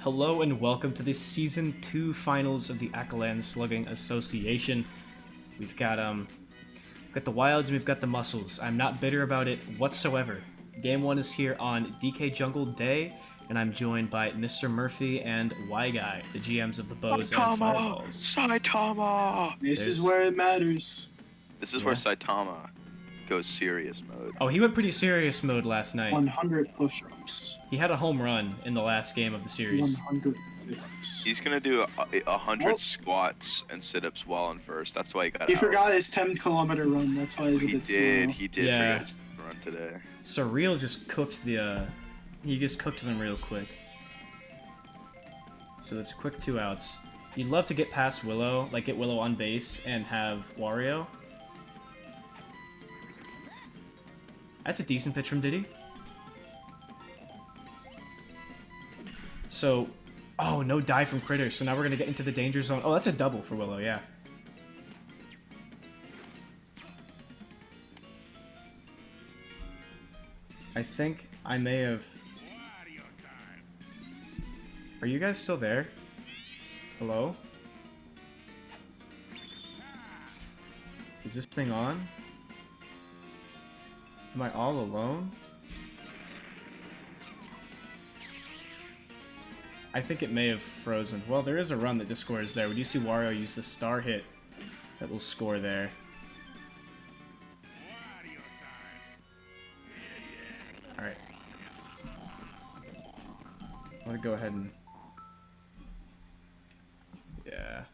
Hello and welcome to the Season 2 finals of the Akaland Slugging Association. We've got the Wilds and we've got the Muscles. I'm not bitter about it whatsoever. Game 1 is here on DK Jungle Day, and I'm joined by Mr. Murphy and Y-Guy, the GMs of the Bows and Fireballs. Saitama! This is where it matters. This is where Saitama goes serious mode. Oh, he went pretty serious mode last night. 100 push-ups. He had a home run in the last game of the series. 100 sit-ups. He's gonna do 100 squats and sit-ups while on first. That's why he got He out. forgot his 10-kilometer run. That's why he's a bit slow. He did Yeah. forget his run today. Surreal just cooked the, he just cooked them real quick. So it's a quick 2 outs. You'd love to get past Willow, like get Willow on base and have Wario. That's a decent pitch from Diddy. So, oh, no dive from Critter, so now we're gonna get into the danger zone. Oh, that's a double for Willow, yeah. I think I may have... Are you guys still there? Hello? Is this thing on? Am I all alone? I think it may have frozen. Well, there is a run that just scores there. Would you see Wario use the star hit that will score there? Alright. I'm gonna go ahead and... Yeah.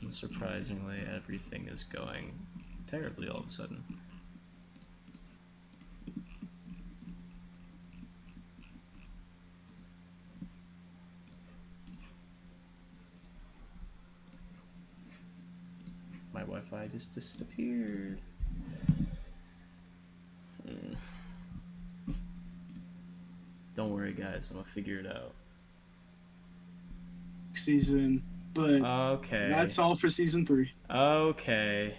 Surprisingly, everything is going terribly all of a sudden. My Wi-Fi just disappeared. Don't worry, guys. I'm gonna figure it out. Season, but okay. that's all for season 3. Okay.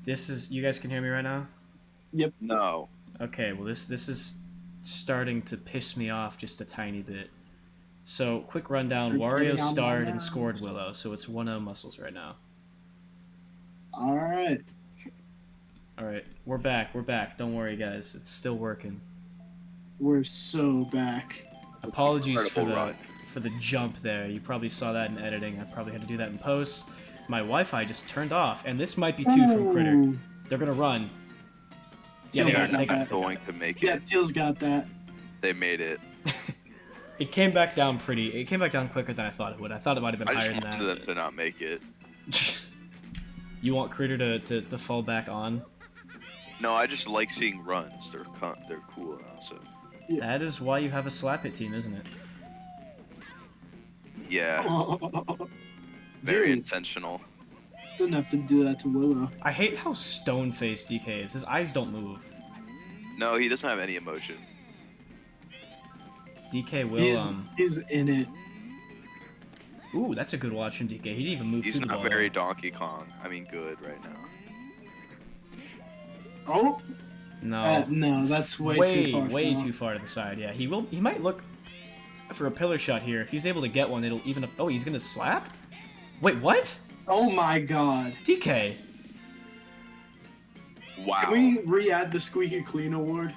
This is... You guys can hear me right now? Yep. No. Okay, well this is starting to piss me off just a tiny bit. So, quick rundown. Wario starred and scored Willow, so it's 1-0 Muscles right now. Alright. Alright, we're back. Don't worry, guys. It's still working. We're so back. Apologies for Incredible the jump there. You probably saw that in editing. I probably had to do that in post. My Wi-Fi just turned off, and this might be 2 from Critter. Ooh. They're gonna run. Yeah, Teal they got got Going to make Yeah, it. Teal's got that. They made it. It came back down it came back down quicker than I thought it would. I thought it might have been I higher just than wanted that. them to not make it. You want Critter to fall back on? No, I just like seeing runs. They're cool now, so. That is why you have a slap it team, isn't it? Yeah, very Dude, intentional. didn't have to do that to Willow. I hate how stone-faced DK is. His eyes don't move. No, he doesn't have any emotion. DK will, He's in it. Ooh, that's a good watch from DK. He didn't even move He's through the not ball. very Donkey Kong. I mean, good right now. Oh! No. No, that's way too far. Way too far to the side. Yeah, he might look for a pillar shot here. If he's able to get one, it'll even up. Oh, he's gonna slap? Wait, what? Oh my god. DK. Wow. Can we re-add the Squeaky Clean award?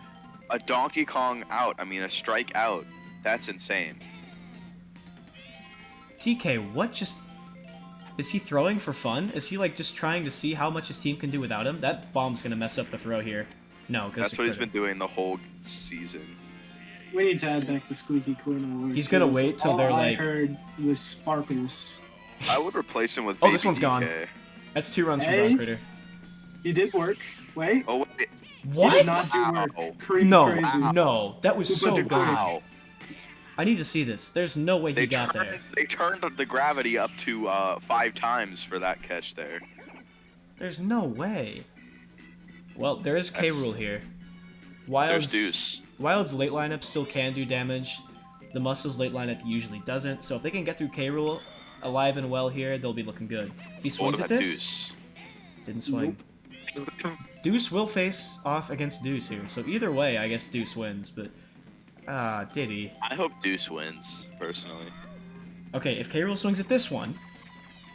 A Donkey Kong out. I mean, a strike out. That's insane. DK, what just... Is he throwing for fun? Is he, like, just trying to see how much his team can do without him? That bomb's gonna mess up the throw here. No, because That's what he's been doing the whole season. We need to add back the Squeaky Clean award. He's gonna 'cause wait till all they're, I like- heard was sparkles. I would replace him with Oh, Baby this one's gone. DK. That's 2 runs Hey. from Rock Critter. He did work. Wait. Oh, wait. He What? did not do Wow. work. Cream's No, crazy. no, that was Who so put the good. Wow. I need to see this. There's no way he They got turned, there. they turned the gravity up to 5 times for that catch there. There's no way. Well, there is K. That's- Rool here. There's Deuce. Wild's late lineup still can do damage. The Muscles late lineup usually doesn't. So if they can get through K. Rool alive and well here, they'll be looking good. If he What swings at about this, Deuce? didn't swing. Deuce will face off against Deuce here. So either way, I guess Deuce wins. But Diddy. I hope Deuce wins, personally. Okay, if K. Rool swings at this one.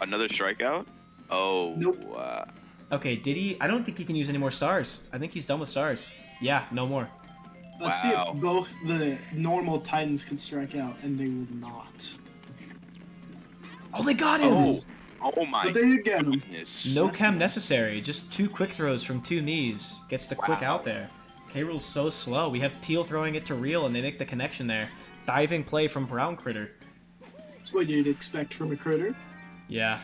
Another strikeout? Oh. Nope. Okay, Diddy. I don't think he can use any more stars. I think he's done with stars. Yeah, no more. Let's Wow. see if both the normal Titans can strike out, and they will not. Oh, they got him! Oh my But they did get him. goodness. No That's chem nice. necessary. Just 2 quick throws from 2 knees. Gets the quick Wow. out there. K-Rool's so slow. We have Teal throwing it to Real, and they make the connection there. Diving play from Brown Critter. That's what you'd expect from a critter. Yeah.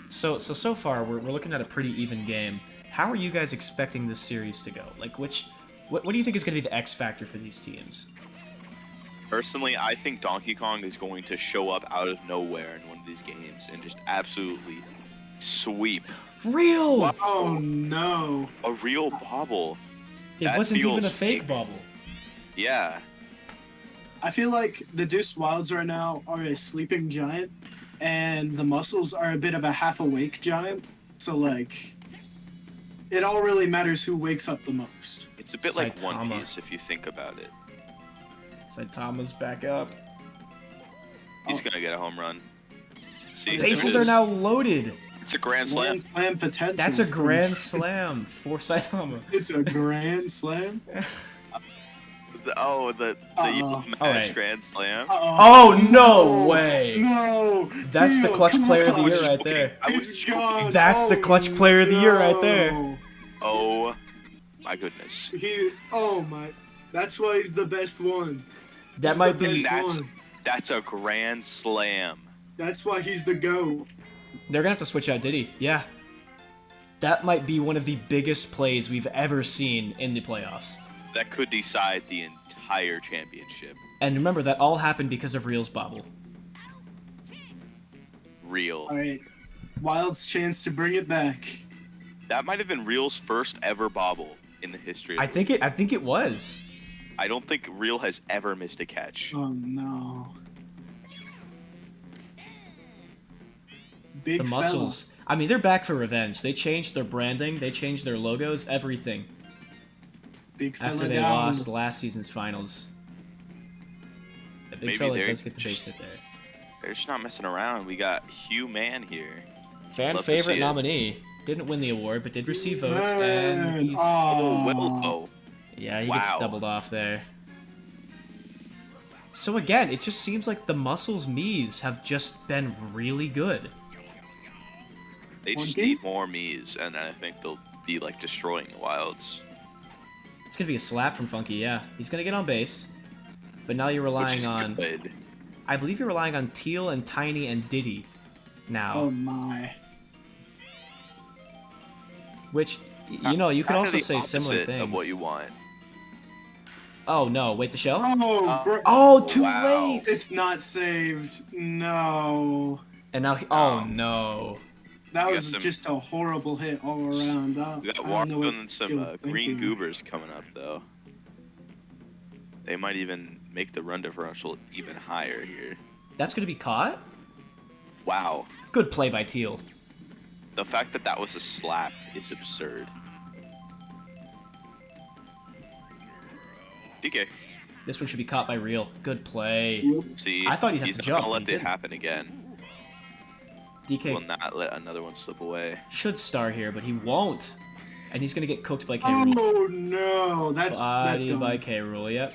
So far, we're looking at a pretty even game. How are you guys expecting this series to go? Like, what do you think is going to be the X factor for these teams? Personally, I think Donkey Kong is going to show up out of nowhere in one of these games and just absolutely sweep. Real! Wow. Oh no. A real bobble. It that wasn't even a feels fake fake. bubble. Yeah. I feel like the Deuce Wilds right now are a sleeping giant, and the Muscles are a bit of a half-awake giant. So, like, it all really matters who wakes up the most. It's a bit like One Saitama. Piece if you think about it. Saitama's back up. He's gonna get a home run. See, Okay, there Bases it are is. now loaded. It's a grand slam. Grand slam potential. That's a from- grand slam for Saitama. It's a grand slam. The Uh-oh. yellow match Alright. grand slam. Oh, no way. No. That's the Teal, clutch come player of the on. year right there. I was It's joking. gone. That's the clutch player of the year right there. no. Oh my goodness. Oh my. That's why he's the best one. That He's might the be. best That's- one. That's a grand slam. That's why he's the GOAT. They're gonna have to switch out Diddy. Yeah. That might be one of the biggest plays we've ever seen in the playoffs. That could decide the entire championship. And remember, that all happened because of Real's bobble. Real. Alright. Wild's chance to bring it back. That might have been Real's first ever bobble in the history of I think it was. I don't think Real has ever missed a catch. Oh no. Big The fella. Muscles. I mean, they're back for revenge. They changed their branding, they changed their logos, everything. Big fella After they down. lost last season's finals. The big Maybe fella they're does get the base just- hit there. They're just not messing around. We got Hugh Man here. Fan Love to see favorite it. nominee. Didn't win the award, but did receive votes, Man, and he's... Oh, aw. well, oh. Yeah, he gets Wow. doubled off there. So again, it just seems like the Muscles Mies have just been really good. They just Funky? need more Miis, and I think they'll be like destroying the Wilds. It's gonna be a slap from Funky, yeah. He's gonna get on base. But now you're Which relying is on... good. I believe you're relying on Teal and Tiny and Diddy now. Oh my. Which, you know, you could Kinda also the say similar opposite things. of what you want. Oh no, wait, the shell? Oh, Oh, too Wow. late! it's not saved. No. And now, oh no. That We got was some- just a horrible hit all around. We got I don't know what Warren and some he was green thinking. goobers coming up, though. They might even make the run differential even higher here. That's gonna be caught? Wow. Good play by Teal. The fact that that was a slap is absurd. DK. This one should be caught by Real. Good play. See, I thought he'd have he's to not jump, gonna let he it didn't. happen again. DK Will not let another one slip away. should star here, but he won't. And he's gonna get cooked by K. Rool. Oh no, that's Body gone. by K. Rool, yep.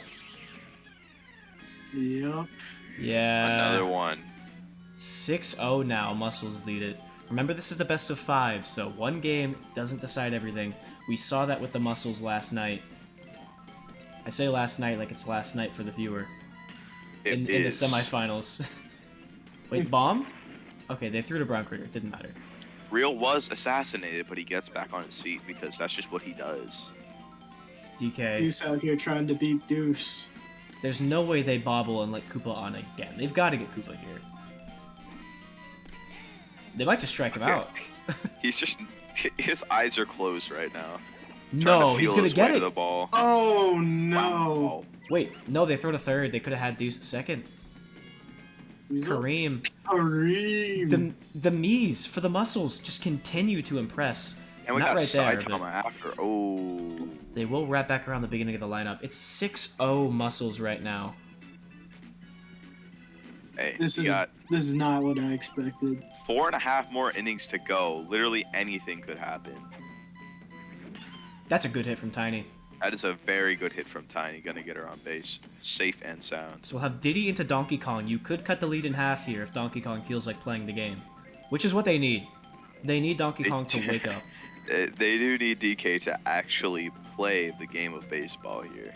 Yep. Yeah. Another one. 6-0 now, Muscles lead it. Remember, this is a best of 5, so one game doesn't decide everything. We saw that with the Muscles last night. I say last night like it's last night for the viewer. It In the is. semifinals. Wait, bomb? Okay, they threw to Brown Critter. Didn't matter. Real was assassinated, but he gets back on his feet because that's just what he does. DK. Deuce out here trying to beat Deuce. There's no way they bobble and let Koopa on again. They've got to get Koopa here. They might just strike him out. He's just... His eyes are closed right now. No, he's gonna get it. The ball. Oh no! Wow. Wait, no, they throw to third. They could have had Deuce at second. Kareem. Kareem. The Miis for the muscles just continue to impress. And we Not got right there, Saitama but after. Oh. they will wrap back around the beginning of the lineup. It's 6-0 muscles right now. Hey, This is not what I expected. 4.5 more innings to go. Literally anything could happen. That's a good hit from Tiny. That is a very good hit from Tiny. Gonna get her on base. Safe and sound. So we'll have Diddy into Donkey Kong. You could cut the lead in half here if Donkey Kong feels like playing the game. Which is what they need. They need Donkey Kong to wake up. They do need DK to actually play the game of baseball here.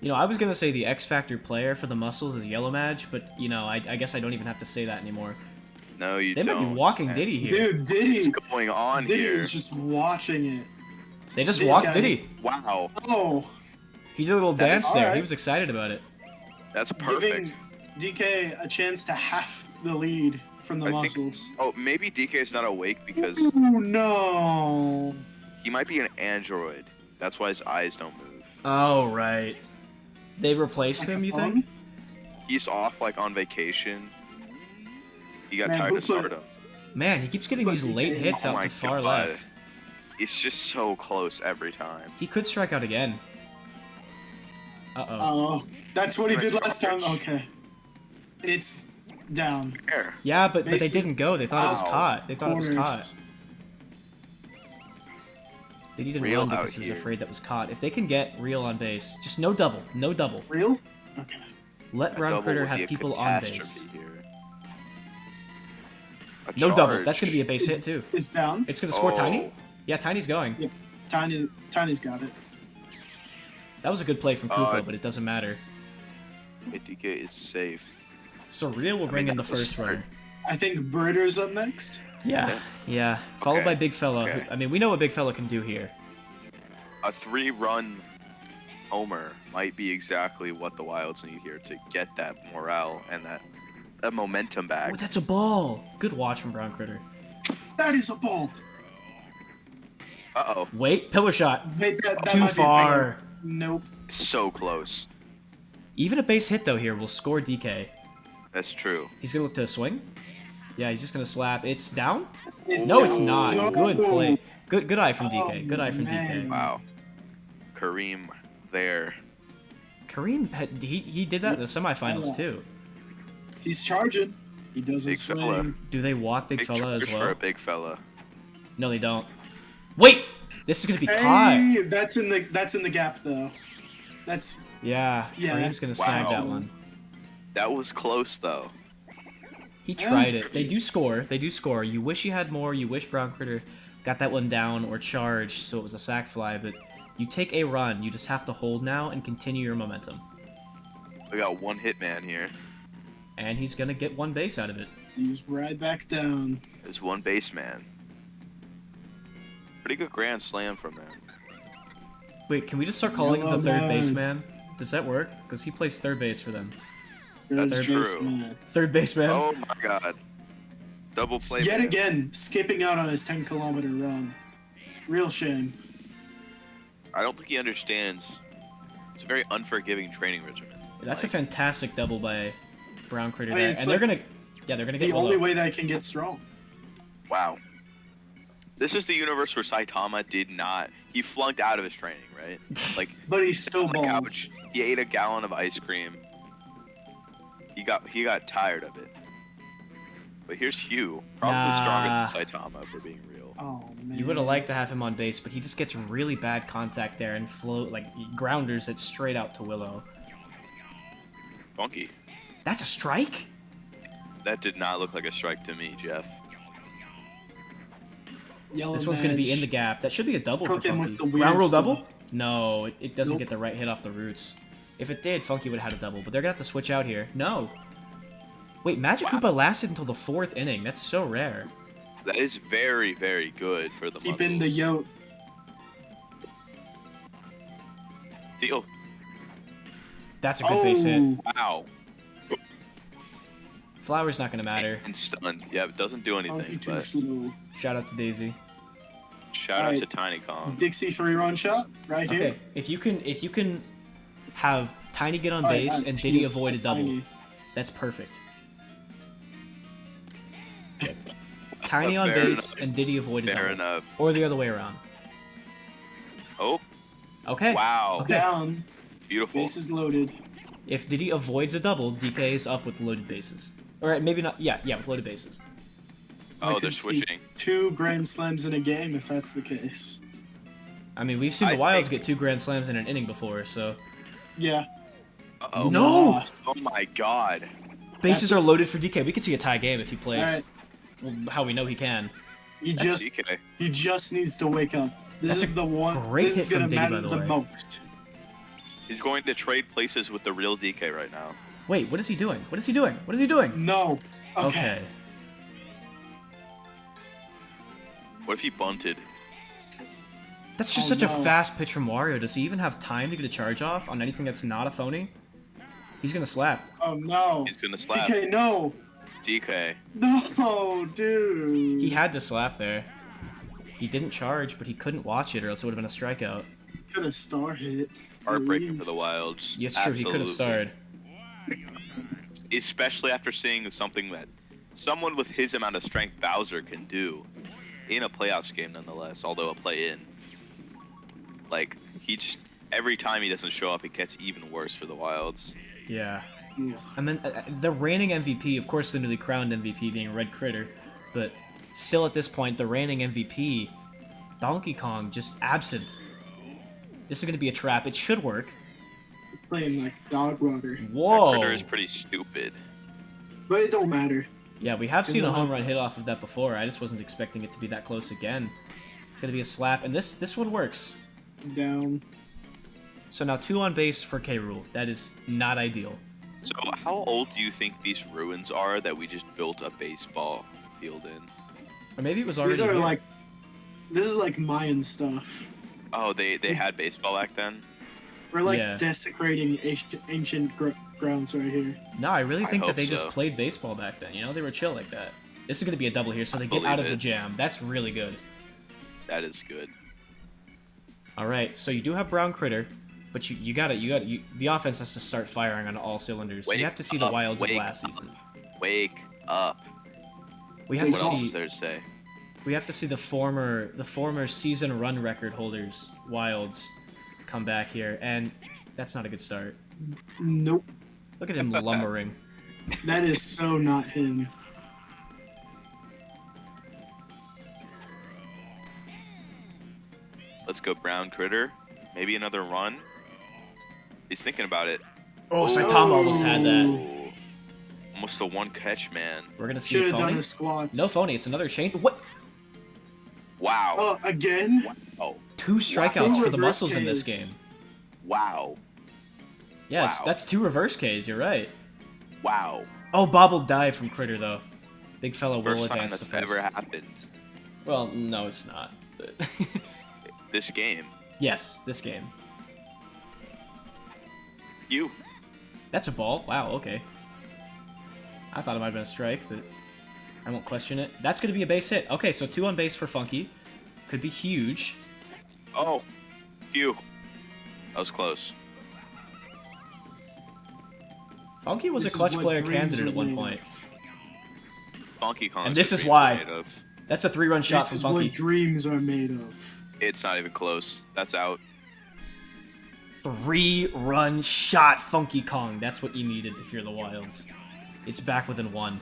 You know, I was going to say the X Factor player for the muscles is Yellow Madge, but, you know, I guess I don't even have to say that anymore. No, you They don't. might be walking man. Diddy here. Dude, Diddy. What's going on Diddy here? is just watching it. They just This walked guy- Diddy. Wow. Oh, He did a little That is dance there. He alright. was excited about it. That's perfect. giving DK a chance to half the lead from the I think- muscles. Oh, maybe DK is not awake because Ooh, no. he might be an android. That's why his eyes don't move. Oh, right. They replaced Like him, a you phone? think? He's off like on vacation. He got Man, tired who of put- stardom. Man, he keeps getting But these he late did- hits Oh out my to far God. left. It's just so close every time. He could strike out again. Uh-oh. Oh, that's what he did last time. Charge. Okay. It's down. There. Yeah, but they Bases- didn't go. They thought it was Wow. caught. They thought it was Corners. caught. They didn't Real run out because he was here. afraid that was caught. If they can get Real on base, just no double. No double. Real? Okay. Let A Brown double Critter would be have a people on base. catastrophe here. A No double. charge. That's going to be a base hit, too. It's down. It's going to score Oh. Tiny? Yeah, Tiny's going. Yep. Tiny's got it. That was a good play from Koopa, but it doesn't matter. DK is safe. So Real will bring in the that's a first start. runner. I think Birder's up next. Yeah, yeah. Followed Okay, by Big Fella. okay. I mean, we know what Big Fella can do here. A 3-run homer might be exactly what the Wilds need here to get that morale and that momentum back. Oh, that's a ball. Good watch from Brown Critter. That is a ball. Uh-oh. Wait, pillar shot. Wait, that Too might be a far. banger. Nope. So close. Even a base hit, though, here will score DK. That's true. He's going to look to swing. Yeah, he's just going to slap. It's down? It's No, down. it's not. No. Good play. Good eye from Oh, DK. Good eye from man. DK. Wow. Kareem there. Kareem, he did that in the semifinals, too. He's charging. He doesn't Big swing. fella. Do they walk Big Fella as charge for well? a big fella. No, they don't. Wait! This is going to be caught. Hey, that's in the gap though. That's Yeah, Yeah, Kareem's going to wow. snag that one. That was close though. He tried it. They do score. They do score. You wish you had more. You wish Brown Critter got that one down or charged so it was a sac fly, but you take a run. You just have to hold now and continue your momentum. We got one hit man here. And he's going to get one base out of it. he's right back down. There's one base man. Pretty good grand slam from them. Wait, can we just start calling him the Yellow third Madge. baseman? Does that work? Because he plays third base for them. That's Third true. baseman. Third baseman? Oh my god. Double play. Yet man. again, skipping out on his 10-kilometer run. Real shame. I don't think he understands. It's a very unforgiving training regimen. That's a Like, fantastic double by Brown Critter I mean, there. it's And like they're going to... Yeah, they're going to The get only Willow. way that I can get strong. wow. This is the universe where Saitama did not. He flunked out of his training, right? Like But he's still on the bald. couch. He ate a gallon of ice cream. He got tired of it. But here's Hugh, probably stronger Nah. than Saitama for being real. Oh man. You would have liked to have him on base, but he just gets really bad contact there and float, like, he grounders it straight out to Willow. Funky. That's a strike? That did not look like a strike to me, Jeff. Yellow This one's going to be Madge. in the gap. That should be a double for Cooking with Funky. the weird Ground rule stuff. double? No, it doesn't Nope. get the right hit off the roots. If it did, Funky would have had a double, but they're going to have to switch out here. No. Wait, Magic Wow. Koopa lasted until the 4th inning. That's so rare. That is very, very good for the Keep in the muscles. yoke. Deal. That's a good base hit. Wow. Flower's not gonna matter. And stunned. Yeah, it doesn't do anything. Funky too But slow. Shout out to Daisy. shout out Alright. to Tiny Kong. Dixie 3-run shot right here. Okay, if you can have Tiny get on Alright, base alright, and two. Diddy avoid a double, Tiny. that's perfect. Tiny on Fair base enough. and Diddy avoid a Fair double. enough. Or the other way around. Oh, Okay. wow. Okay. Down. Beautiful. Base is loaded. If Diddy avoids a double, DK is up with loaded bases. Or maybe not. Yeah, with loaded bases. I Oh, they're could see switching. 2 grand slams in a game if that's the case. I mean, we've seen I the Wilds think- get 2 grand slams in an inning before, so Yeah. Uh-oh. No! Lost. Oh my god. bases are loaded for DK. We could see a tie game if he plays. Alright. Well, how we know he can. He That's just DK. he just needs to wake up. This That's is a the one. great this is hit from gonna Diddy, matter by the the way. most. He's going to trade places with the real DK right now. Wait, what is he doing? What is he doing? What is he doing? No. Okay. Okay. What if he bunted? That's just Oh, such a no. fast pitch from Wario. Does he even have time to get a charge off on anything that's not a phony? He's gonna slap. Oh no. He's gonna slap. DK, no. DK. No, dude. He had to slap there. He didn't charge, but he couldn't watch it or else it would have been a strikeout. Could have star hit. Heartbreaking for the Least. Wilds. Yes, true, he could have Absolutely. starred. Especially after seeing something that someone with his amount of strength, Bowser, can do in a playoffs game nonetheless, although a play-in. Like, he just, every time he doesn't show up, it gets even worse for the Wilds. Yeah. Ugh. And then the reigning MVP, of course the newly crowned MVP being Red Critter, but still at this point, the reigning MVP, Donkey Kong, just absent. This is going to be a trap. It should work. Playing like dog water. That Whoa! critter is pretty stupid. But it don't matter. Yeah, we have seen a home run hit off of that before. I just wasn't expecting it to be that close again. It's going to be a slap, and this one works. Down. So now 2 on base for K. Rool. That is not ideal. So how old do you think these ruins are that we just built a baseball field in? Or maybe it was already These are here. like. This is like Mayan stuff. Oh, they had baseball back then? We're like Yeah. desecrating ancient grounds right here. No, I really I think that hope they just so. played baseball back then. You know, they were chill like that. This is going to be a double here, so they get believe out of the it. jam. That's really good. That is good. All right, so you do have Brown Critter, but the offense has to start firing on all cylinders. Wake We have to see the up, Wilds of wake last season. Wake up. We have What to What else see is there to say? we have to see the former season run record holders Wilds come back here, and that's not a good start. Nope. Look at him lumbering. That is so not him. Let's go Brown Critter. Maybe another run. He's thinking about it. Oh, Saitama almost had that. Ooh. Almost a one catch, man. We're gonna see Should a have done phony. her squats. No phony. It's another chain. What? Wow. Oh, again? Oh, 2 strikeouts Wow. for the Reverse muscles in this Ks. game. wow. Yeah, Wow. that's 2 reverse Ks. You're right. Wow. Oh, bobbled dive from Critter though. Big fella will First time advance to that's first. ever happened. Well, no, it's not. But This game. yes, this game. You. That's a ball. Wow. Okay. I thought it might have been a strike, but I won't question it. That's going to be a base hit. Okay, so 2 on base for Funky. Could be huge. Oh. You. That was close. Funky was This a is clutch what player dreams candidate are at one made point. of. Donkey Kong. And this what is dreams why. are made of. That's a 3-run shot This from is Funky. what dreams are made of. It's not even close. That's out. 3-run shot Funky Kong. That's what you needed if you're the Wilds. It's back within 1. You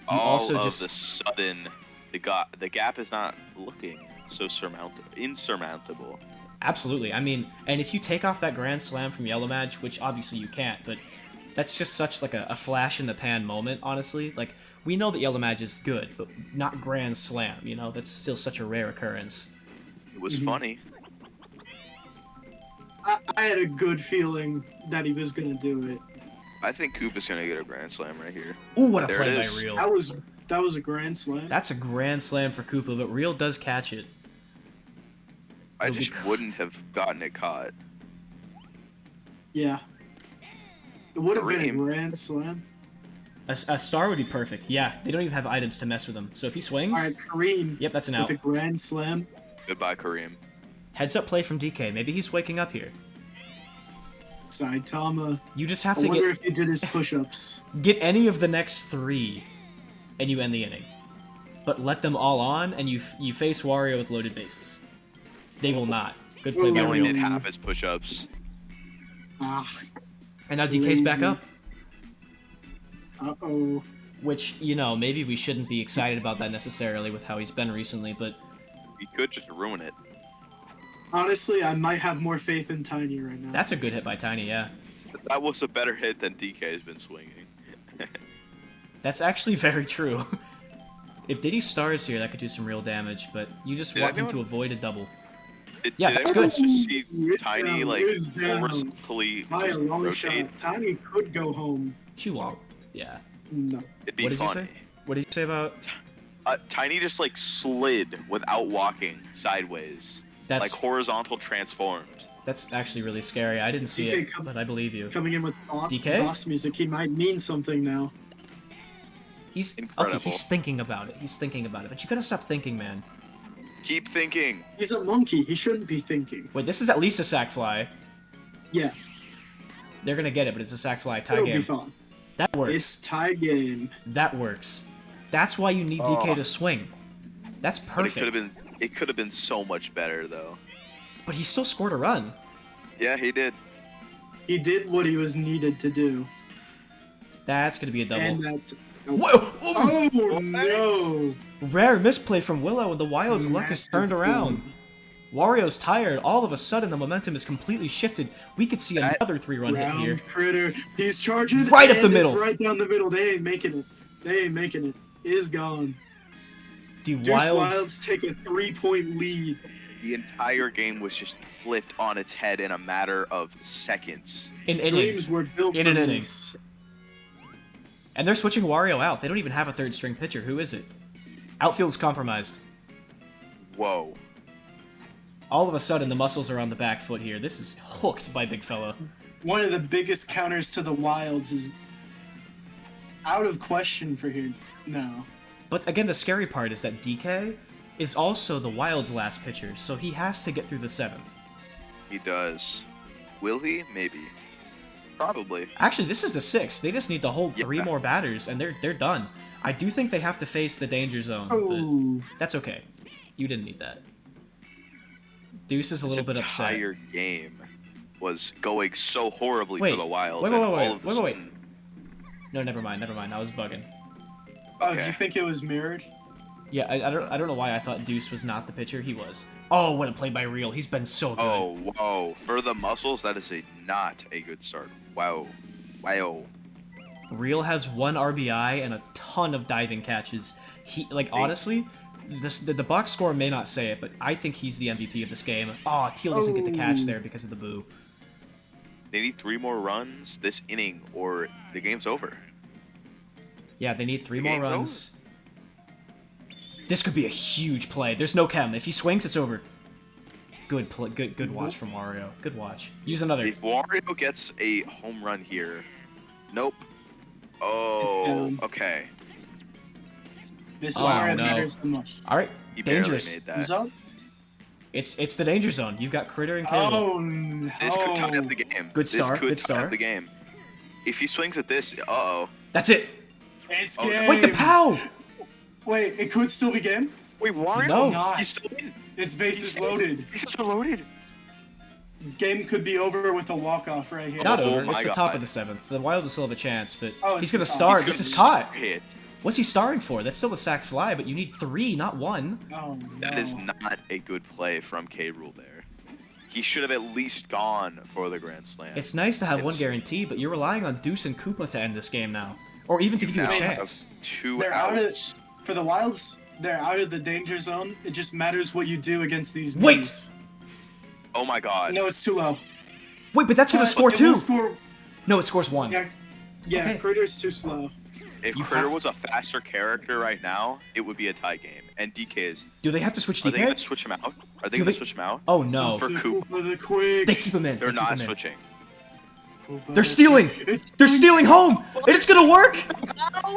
All also of just the sudden, the gap is not looking so insurmountable. absolutely. I mean, and if you take off that grand slam from Yellow Madge, which obviously you can't, but that's just such like a flash in the pan moment. Honestly, like we know that Yellow Madge is good, but not grand slam. You know, that's still such a rare occurrence. It was Mhm. funny. I had a good feeling that he was gonna do it. I think Koopa's gonna get a grand slam right here. Ooh, what a There play it by is. Real. That was a grand slam. That's a grand slam for Koopa, but Real does catch it. I It'll be just wouldn't have gotten it caught. Yeah. It would have been a Kareem. grand slam. A star would be perfect. Yeah, they don't even have items to mess with him. So if he swings, All right, Kareem. yep, that's an With out. a grand slam. Goodbye, Kareem. Heads up play from DK. Maybe he's waking up here. Saitama. You just have I to wonder if he did his push-ups. get any of the next 3, and you end the inning. But let them all on, and you face Wario with loaded bases. They will not. Good play Ooh. by He only Real. did half his push-ups. Ah. And now DK's back Lazy. up, Uh-oh. which, you know, maybe we shouldn't be excited about that necessarily with how he's been recently, but He could just ruin it. Honestly, I might have more faith in Tiny right now. that's a good hit by Tiny, yeah. That was a better hit than DK has been swinging. That's actually very true. If Diddy stars here, that could do some real damage, but you just Did want him anyone- to avoid a double. Did, Yeah, did that's anyone good. just see It's Tiny down, like it's down. horizontally By a just long rotate? shot. Tiny could go home. She won't. Yeah. No. It'd be What did you funny. say? What did you say about... Tiny just like slid without walking sideways, That's like horizontal transformed. that's actually really scary. I didn't see DK it, come- but I believe you. Coming in with DK? boss music, he might mean something now. He's okay. Incredible. He's thinking about it. He's thinking about it. But you gotta stop thinking, man. Keep thinking. He's a monkey. He shouldn't be thinking. Wait, this is at least a sack fly. Yeah, They're gonna get it, but it's a sack fly tie it'll be game. fun. That works. It's tie game. That works. That's why you need DK Oh. to swing. That's But perfect. it could have been so much better though. But he still scored a run. Yeah, he did. He did what he was needed to do. That's gonna be a double. And that's... Whoa! Oh, What? no! Rare misplay from Willow, and the Wild's luck is Massive turned around. form. Wario's tired. All of a sudden, the momentum is completely shifted. We could see That another 3-run hit here. Round critter. He's charging. Right up and the it's middle. right down the middle. They ain't making it. They ain't making it. Is gone. The Deuce Wilds. Wilds take a 3-point lead. The entire game was just flipped on its head in a matter of seconds. An inning. Dreams were built In for an inning. this. And they're switching Wario out. They don't even have a third string pitcher. Who is it? Outfield's compromised. Whoa. All of a sudden, the muscles are on the back foot here. This is hooked by Big Fella. One of the biggest counters to the Wilds is out of question for here now. But again, the scary part is that DK is also the Wild's last pitcher, so he has to get through the 7th. He does. Will he? Maybe. Probably. Actually, this is the 6th. They just need to hold 3 Yeah. more batters, and they're done. I do think they have to face the danger zone, but Oh, that's okay. You didn't need that. Deuce is a little This bit upset. entire game was going so horribly Wait, for the Wild. wait, and wait, wait, all of a wait, wait. sudden- No, never mind. I was bugging. oh, Okay. did you think it was mirrored? Yeah, I don't know why I thought Deuce was not the pitcher. He was. Oh, what a play by Real. He's been so good. Oh, whoa. For the muscles, that is not a good start. Wow. Wow. Real has 1 RBI and a ton of diving catches. He honestly, the box score may not say it, but I think he's the MVP of this game. Oh, Teal doesn't get the catch Oh. there because of the boo. They need 3 more runs this inning, or the game's over. Yeah, they need 3 The more game's runs. This could be a huge play. There's no chem. If he swings, it's over. Good play. Good watch from Wario. Good watch. Use another. If Wario gets a home run here, nope. Oh, down. okay. This is Oh, where it no. matters the most. All right, He dangerous. barely made Who's that. up? It's the danger zone. You've got Critter and Cable. Oh, no. This could tie up the game. Good start, This could good tie start. up the game. If he swings at this, uh-oh. That's it. It's Oh, game. Wait, the POW! Wait, it could still be game? Wait, Wario? No. Not. He's still in. Its bases loaded. He's still loaded. Game could be over with a walk-off right here. Not Oh over. my It's the top God. of the 7th. The Wilds will still have a chance, but Oh, he's it's gonna the top. star. He's This is gonna caught. hit. What's he starring for? That's still a sack fly, but you need 3, not 1. Oh, no. That is not a good play from K. Rule there. He should have at least gone for the Grand Slam. It's nice to have 1 It's- guarantee, but you're relying on Deuce and Koopa to end this game now, or even to give you a now chance. have 2 They're out of outs. For the Wilds, they're out of the danger zone. It just matters what you do against these Wait! minis. Oh my god. No, it's too low. Wait, but that's gonna score It will 2. score- No, it scores 1. Yeah, Okay. Critter's too slow. If You Critter have- was a faster character right now, it would be a tie game. And DK is. Do they have to switch Are they going to DK? switch him out? Are they Do going to they- switch him out? Oh no, For The Coop. Koopa the quick. they keep him in. They're they keep not him in. switching. They're stealing! They're stealing home! And it's gonna work!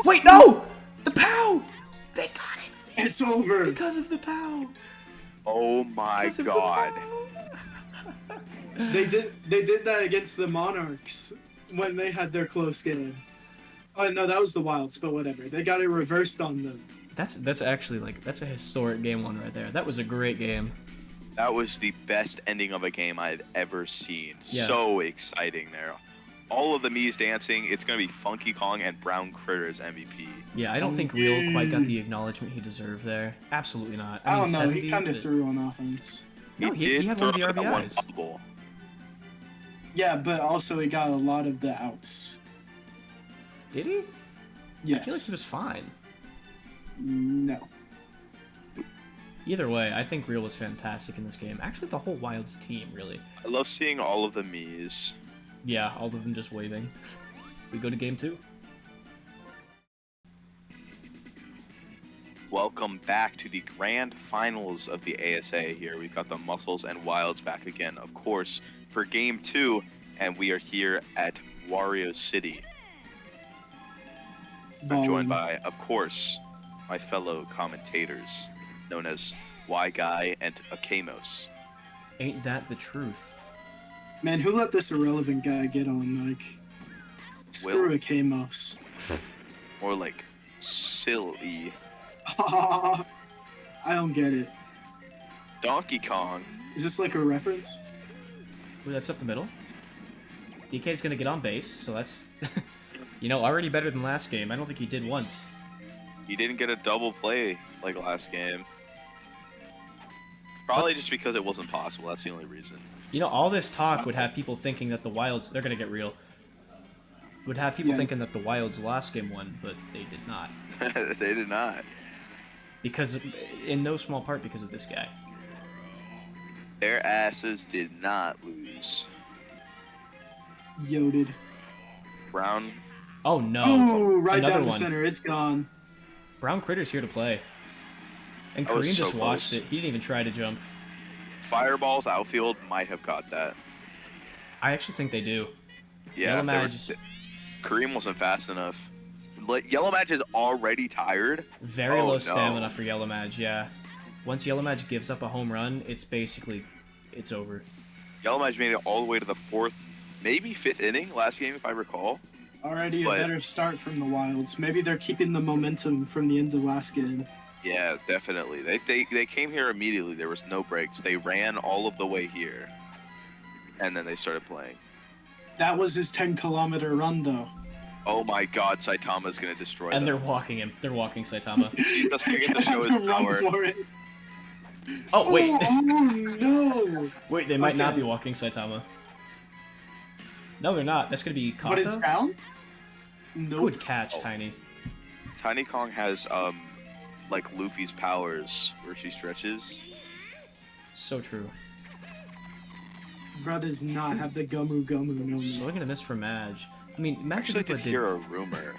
Wait, no! The POW! They got it! It's over. Because of the POW! Oh my Because of the god. POW. They did that against the Monarchs when they had their close game. Oh no, that was the Wilds, but whatever. They got it reversed on them. That's actually like that's a historic game one right there. That was a great game. That was the best ending of a game I've ever seen. Yeah. So exciting there. All of the Mii's dancing. It's going to be Funky Kong and Brown Critters MVP. Yeah, I don't think Real quite got the acknowledgement he deserved there. Absolutely not. I don't know. 70, He kind of but- threw on offense. No, he had one of the throw that one RBIs. bubble. Yeah, but also he got a lot of the outs. Did he? Yes. I feel like he was fine. No. Either way, I think Real was fantastic in this game. Actually, the whole Wilds team, really. I love seeing all of the Mii's. Yeah, all of them just waving. We go to game 2. Welcome back to the grand finals of the ASA here. We've got the Muscles and Wilds back again, of course, for game 2, and we are here at Wario City. I'm joined by, of course, my fellow commentators, known as Y Guy and Akamos. Ain't that the truth? Man, who let this irrelevant guy get on? Like, screw Will. a Kamos. More like silly. I don't get it. Donkey Kong. Is this like a reference? Ooh, that's up the middle. DK's gonna get on base, so that's, you know, already better than last game. I don't think he did once. He didn't get a double play like last game. Probably just because it wasn't possible. That's the only reason. You know, all this talk would have people thinking that the Wilds, they're gonna get real. Would have people Yeah. thinking that the Wilds last game won, but they did not. They did not. Because, in no small part because of this guy. Their asses did not lose. Yoded. Brown. Oh no. Oh, right Another down the one. center. It's gone. Brown Critter's here to play. And That was Kareem so just watched close. it. He didn't even try to jump. Fireballs outfield might have got that. I actually think they do. Yeah, Yellow they were- Madge, Kareem wasn't fast enough. Yellow Madge is already tired. very Oh, low no. stamina for Yellow Madge, yeah. Once Yellow Madge gives up a home run, it's over. Yellow Madge made it all the way to the 4th, maybe 5th inning last game, if I recall. Already a But- better start from the Wilds. Maybe they're keeping the momentum from the end of last game. Yeah, definitely. They came here immediately. There was no breaks. They ran all of the way here, and then they started playing. That was his 10-kilometer run, though. Oh my God, Saitama's gonna destroy And they're them. walking him. They're walking Saitama. He doesn't get to show his Run power. for it. Oh, wait. Oh no! Wait, they might not Okay. be walking Saitama. No, they're not. That's gonna be What is Kata. down? Nope. Good catch, Oh. Tiny. Tiny Kong has like Luffy's powers where she stretches. So true. Bro does not have the Gumu Gumu no So more. we're gonna miss for Madge. I mean, I Madge actually did did hear a rumor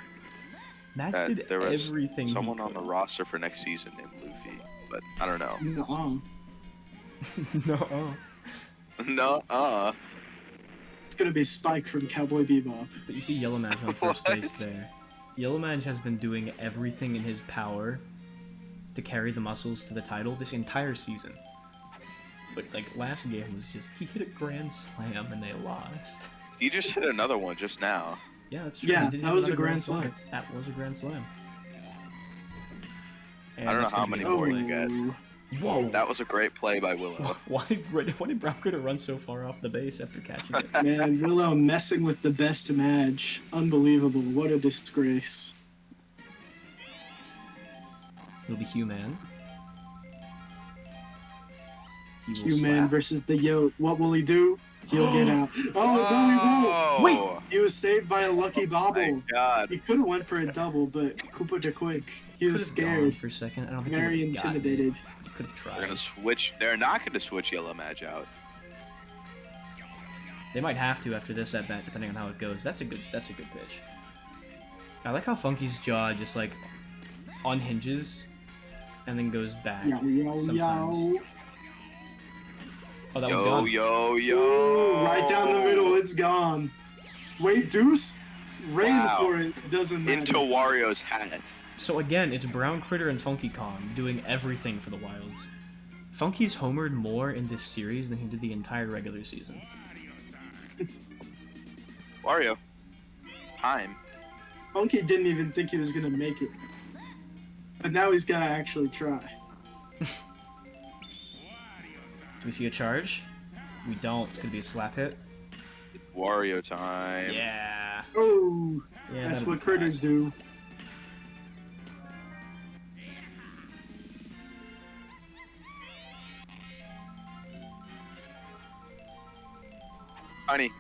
Madge that did there was everything. someone he on the could. roster for next season named Luffy, but I don't know. Nuh-uh. No. No, It's gonna be Spike from Cowboy Bebop. But you see Yellow Madge on first base What? there. Yellow Madge has been doing everything in his power to carry the Muscles to the title this entire season. But like last game was just he hit a grand slam and they lost. he just hit another one just now. Yeah, that's true. Yeah, He did that hit was a another grand slam. That was a grand slam. And I don't know that's how gonna many be more the you play. get. Whoa! That was a great play by Willow. Why did Brown Critter run so far off the base after catching it? Man, Willow messing with the best Madge. Unbelievable. What a disgrace. It'll be Human. He will Human slap. versus the Yote. What will he do? He'll get out. Oh, no, he won't. Wait! He was saved by a lucky My bobble. God. He could have went for a double, but Koopa de Quick. He was Could've gone scared. for a second. I don't think he Very would've gotten it. intimidated. He could have They're tried. gonna switch. They're not gonna switch Yellow Madge out. They might have to after this at bat, depending on how it goes. That's a good pitch. I like how Funky's jaw just like unhinges and then goes back. Yow, yow, sometimes. yow. Oh, that one's Yo, gone. yo, yo! Ooh, right down the middle, it's gone. Wait, Deuce, rain Wow. for it. Doesn't matter. Into Wario's hat. So again, it's Brown Critter and Funky Kong doing everything for the Wilds. Funky's homered more in this series than he did the entire regular season. Wario. Time. Funky didn't even think he was gonna make it, but now he's gotta actually try. Do we see a charge? We don't. It's gonna be a slap hit. Wario time. Yeah. Oh, Yeah. that's that'll what be critters do. Honey.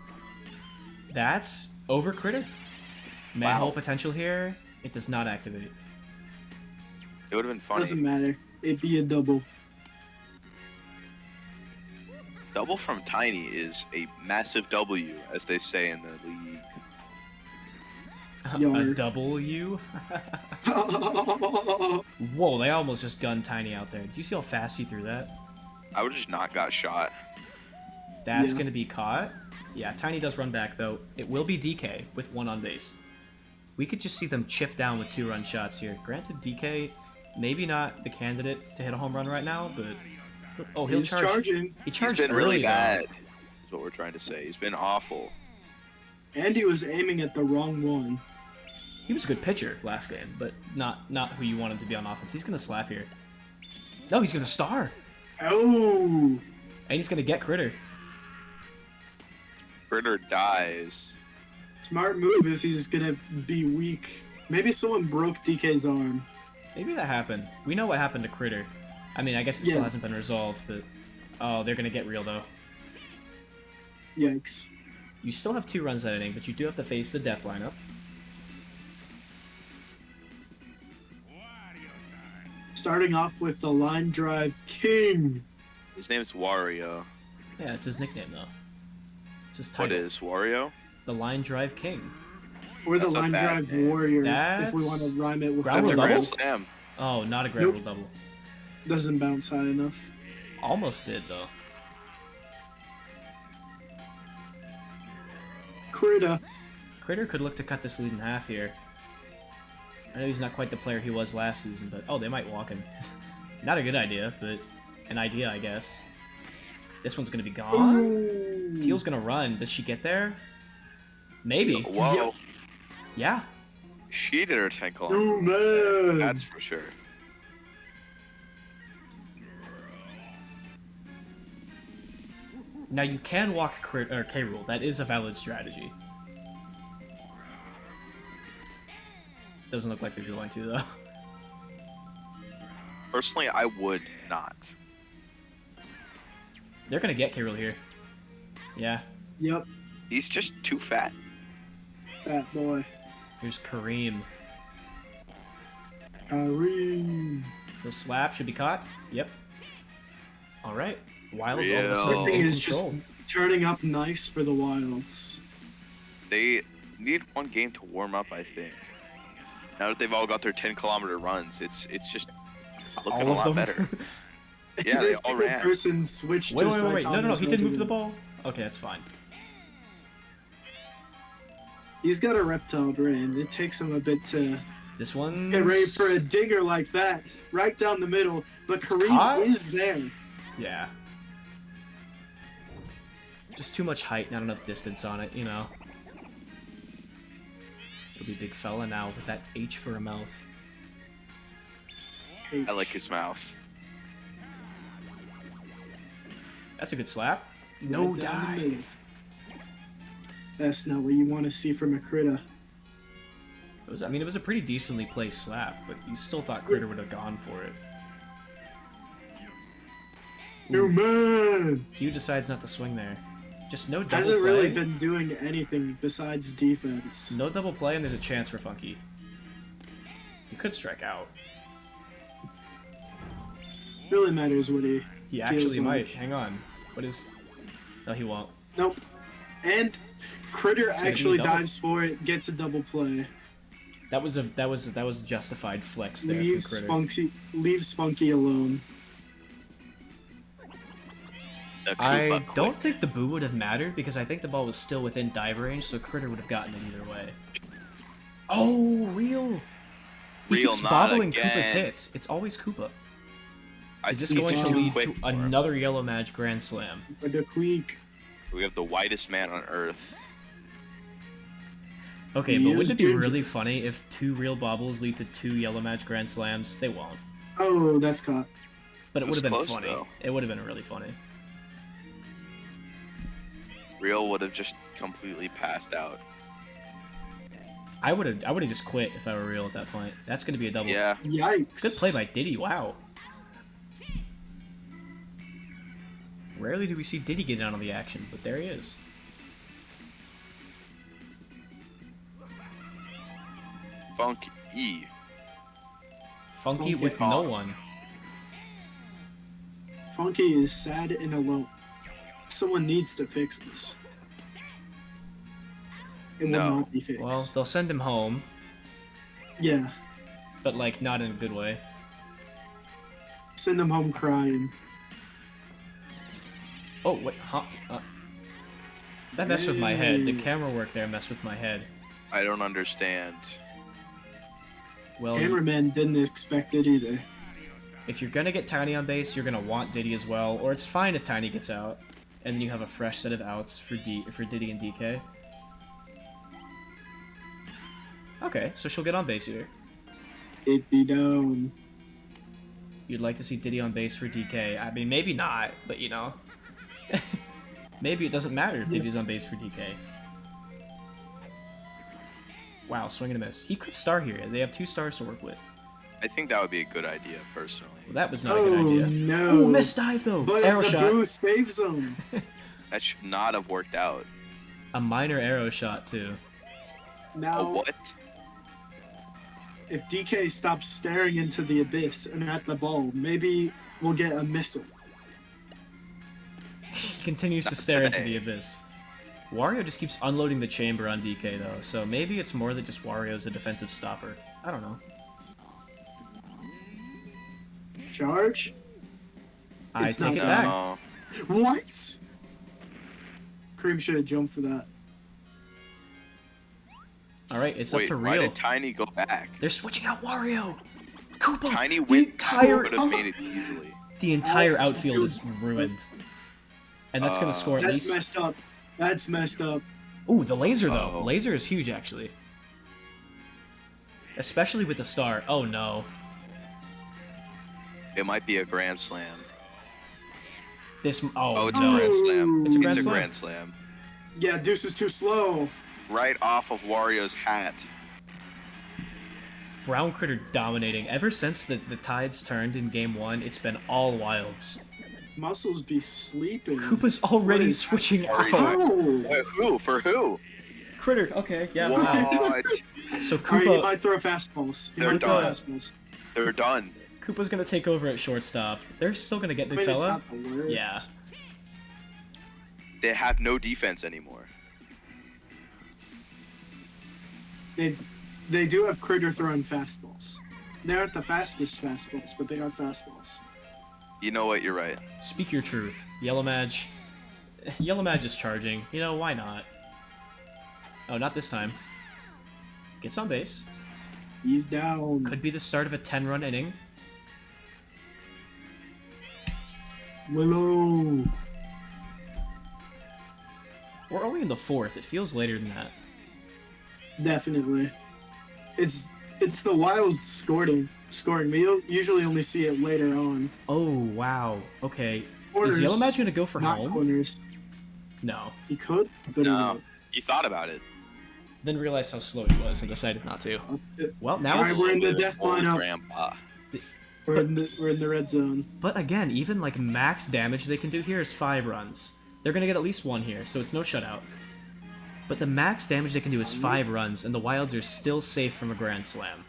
That's over critter. Manhole Wow. potential here. It does not activate. It would have been funny. Doesn't matter. It'd be a double. Double from Tiny is a massive W, as they say in the league. A Yar. W? Whoa, they almost just gunned Tiny out there. Do you see how fast he threw that? I would have just not got shot. That's Yeah. gonna be caught. Yeah, Tiny does run back though. It will be DK with one on base. We could just see them chip down with 2-run shots here. Granted, DK, maybe not the candidate to hit a home run right now, but oh, he'll He's charge. charging, He He's charged been early, really though. bad, is what we're trying to say. He's been awful. and he was aiming at the wrong one. He was a good pitcher last game, but not who you want him to be on offense. He's gonna slap here. No, he's gonna star, Oh, and he's gonna get critter. Critter dies. smart move if he's gonna be weak. Maybe someone broke DK's arm. Maybe that happened. We know what happened to critter. I mean, I guess it still Yeah. hasn't been resolved, but oh, they're gonna get real though. Yikes. You still have 2 runs that inning, but you do have to face the death lineup. Starting off with the line drive king. His name's Wario. Yeah, it's his nickname though. It's his What title. is Wario? The Line Drive King. Or the That's a line bad drive name. warrior, if That's- we want to rhyme it with Gravel That's a double? grand slam. Oh, not a grab Nope. rule double. Doesn't bounce high enough. Almost did though. Critter. Critter could look to cut this lead in half here. I know he's not quite the player he was last season, but oh, they might walk him. Not a good idea, but an idea, I guess. This one's gonna be gone. Ooh. Teal's gonna run. Does she get there? Maybe. Whoa. Yep. Yeah. She did her 10 Oh kilometers. man. That's for sure. Now you can walk K rule. That is a valid strategy. Doesn't look like they're going to though. Personally, I would not. They're gonna get K rule here. Yeah. Yep. He's just too fat. Fat boy. Here's Kareem. Kareem. The slap should be caught. Yep. All right. Wilds all of a Real. sudden Everything in is just control. turning up nice for the Wilds. They need one game to warm up, I think. Now that they've all got their 10-kilometer runs, it's just looking All a of lot them. better. Yeah, they Every all single ran. person switched Wait, to wait, wait, wait. No, no, no. Saitama's He did move the regimen. ball. Okay, that's fine. He's got a reptile brain. It takes him a bit to This one. get ready for a dinger like that, right down the middle. But Kareem caught? is there. Yeah. Just too much height, not enough distance on it, you know. He'll be a big fella now with that H for a mouth. I like his mouth. That's a good slap. No Right down the middle. dive. That's not what you want to see from a critter. It was, I mean, it was a pretty decently placed slap, but you still thought Critter would have gone for it. You man! Hugh decides not to swing there. Just no double Hasn't play. really been doing anything besides defense. No double play, and there's a chance for Funky. He could strike out. Really matters what he. He feels actually might. like. Hang on. What is... No, he won't. Nope. And Critter It's gonna be actually double. dives for it, gets a double play. That was a justified flex there Leaves from Critter. Spunky alone. A Koopa I don't quick. think the boo would have mattered because I think the ball was still within dive range, so Critter would have gotten it either way. Oh, real! He Real keeps not bobbling Koopa's again. hits. It's always Koopa. I Is this think going he's to too lead quick to for him. another Yellow Mage Grand Slam? For the quick. We have the whitest man on earth. Okay, He but is wouldn't it be ginger. really funny if 2 real bobbles lead to 2 Yellow Mage Grand Slams? They won't. Oh, that's caught. But it It would was have been close, funny. though. It would have been really funny. Real would have just completely passed out. I would have just quit if I were real at that point. That's going to be a double. Yeah. Yikes. Good play by Diddy, wow. Rarely do we see Diddy get in on the action, but there he is. Funky E. Funky Funky with on. no one. Funky is sad and alone. Someone needs to fix this. It No. will not be fixed. Well, they'll send him home, yeah. but like not in a good way. Send them home crying. Oh, wait, huh? That messed with my head. The Hey. camera work there messed with my head. I don't understand. Well, Cameraman didn't expect it either. if you're gonna get Tiny on base, you're gonna want Diddy as well, or it's fine if Tiny gets out, and then you have a fresh set of outs for Diddy and DK. Okay, so she'll get on base here. It be down. You'd like to see Diddy on base for DK. I mean, maybe not, but you know. Maybe it doesn't matter if Yeah. Diddy's on base for DK. Wow, swing and a miss. He could star here. They have 2 stars to work with. I think that would be a good idea, personally. Well, that was not a Oh good idea. no. Ooh, missed dive though! But Arrow the shot. boo saves him. That should not have worked out. A minor arrow shot too. Now, A what? if DK stops staring into the abyss and at the ball, maybe we'll get a missile. He continues to Not stare into today. the abyss. Wario just keeps unloading the chamber on DK though, so maybe it's more than just Wario's a defensive stopper. I don't know. Charge? I It's take it not back. No. What? Cream should have jumped for that. Alright, it's Wait, up to why real. did Tiny go back? They're switching out Wario! Koopa! Tiny the went entire, would have made it easily. the entire outfield is ruined. And that's gonna score at That's least... messed up. That's messed up. Ooh, the laser though. Uh-oh. Laser is huge actually. Especially with the star. Oh no. It might be a grand slam. This. Oh, Oh, it's no. a grand slam. It's a grand It's a slam. grand slam. Yeah, Deuce is too slow. Right off of Wario's hat. Brown Critter dominating. Ever since the tides turned in game 1, it's been all wilds. Muscles be sleeping. Koopa's already What is- switching Already out. Oh! Wait, who? For who? Critter, okay, yeah. Wow. What? So Alright, he Koopa, might throw fastballs. He They're might throw done. fastballs. They're done. Koopa's gonna take over at shortstop. They're still gonna get I Big mean, it's Fella. not the worst. Yeah. They have no defense anymore. They do have Critter throwing fastballs. They aren't the fastest fastballs, but they are fastballs. You know what? You're right. Speak your truth. Yellow Mage. Yellow Mage is charging. You know, why not? Oh, not this time. Gets on base. He's down. Could be the start of a 10-run inning. Willow. We're only in the 4th. It feels later than that. Definitely. It's the Wilds scoring. We usually only see it later on. Oh, wow. Okay. Corners, Is Yellow Mage gonna go for not home? corners. No. He could, but No. You thought about it. Then realized how slow he was and decided not to. he Well, now Alright, it's... we're in the Old death lineup. Grandpa. We're in the red zone. But again, even like max damage they can do here is 5 runs. They're gonna get at least 1 here, so it's no shutout. But the max damage they can do is 5 runs, and the Wilds are still safe from a Grand Slam.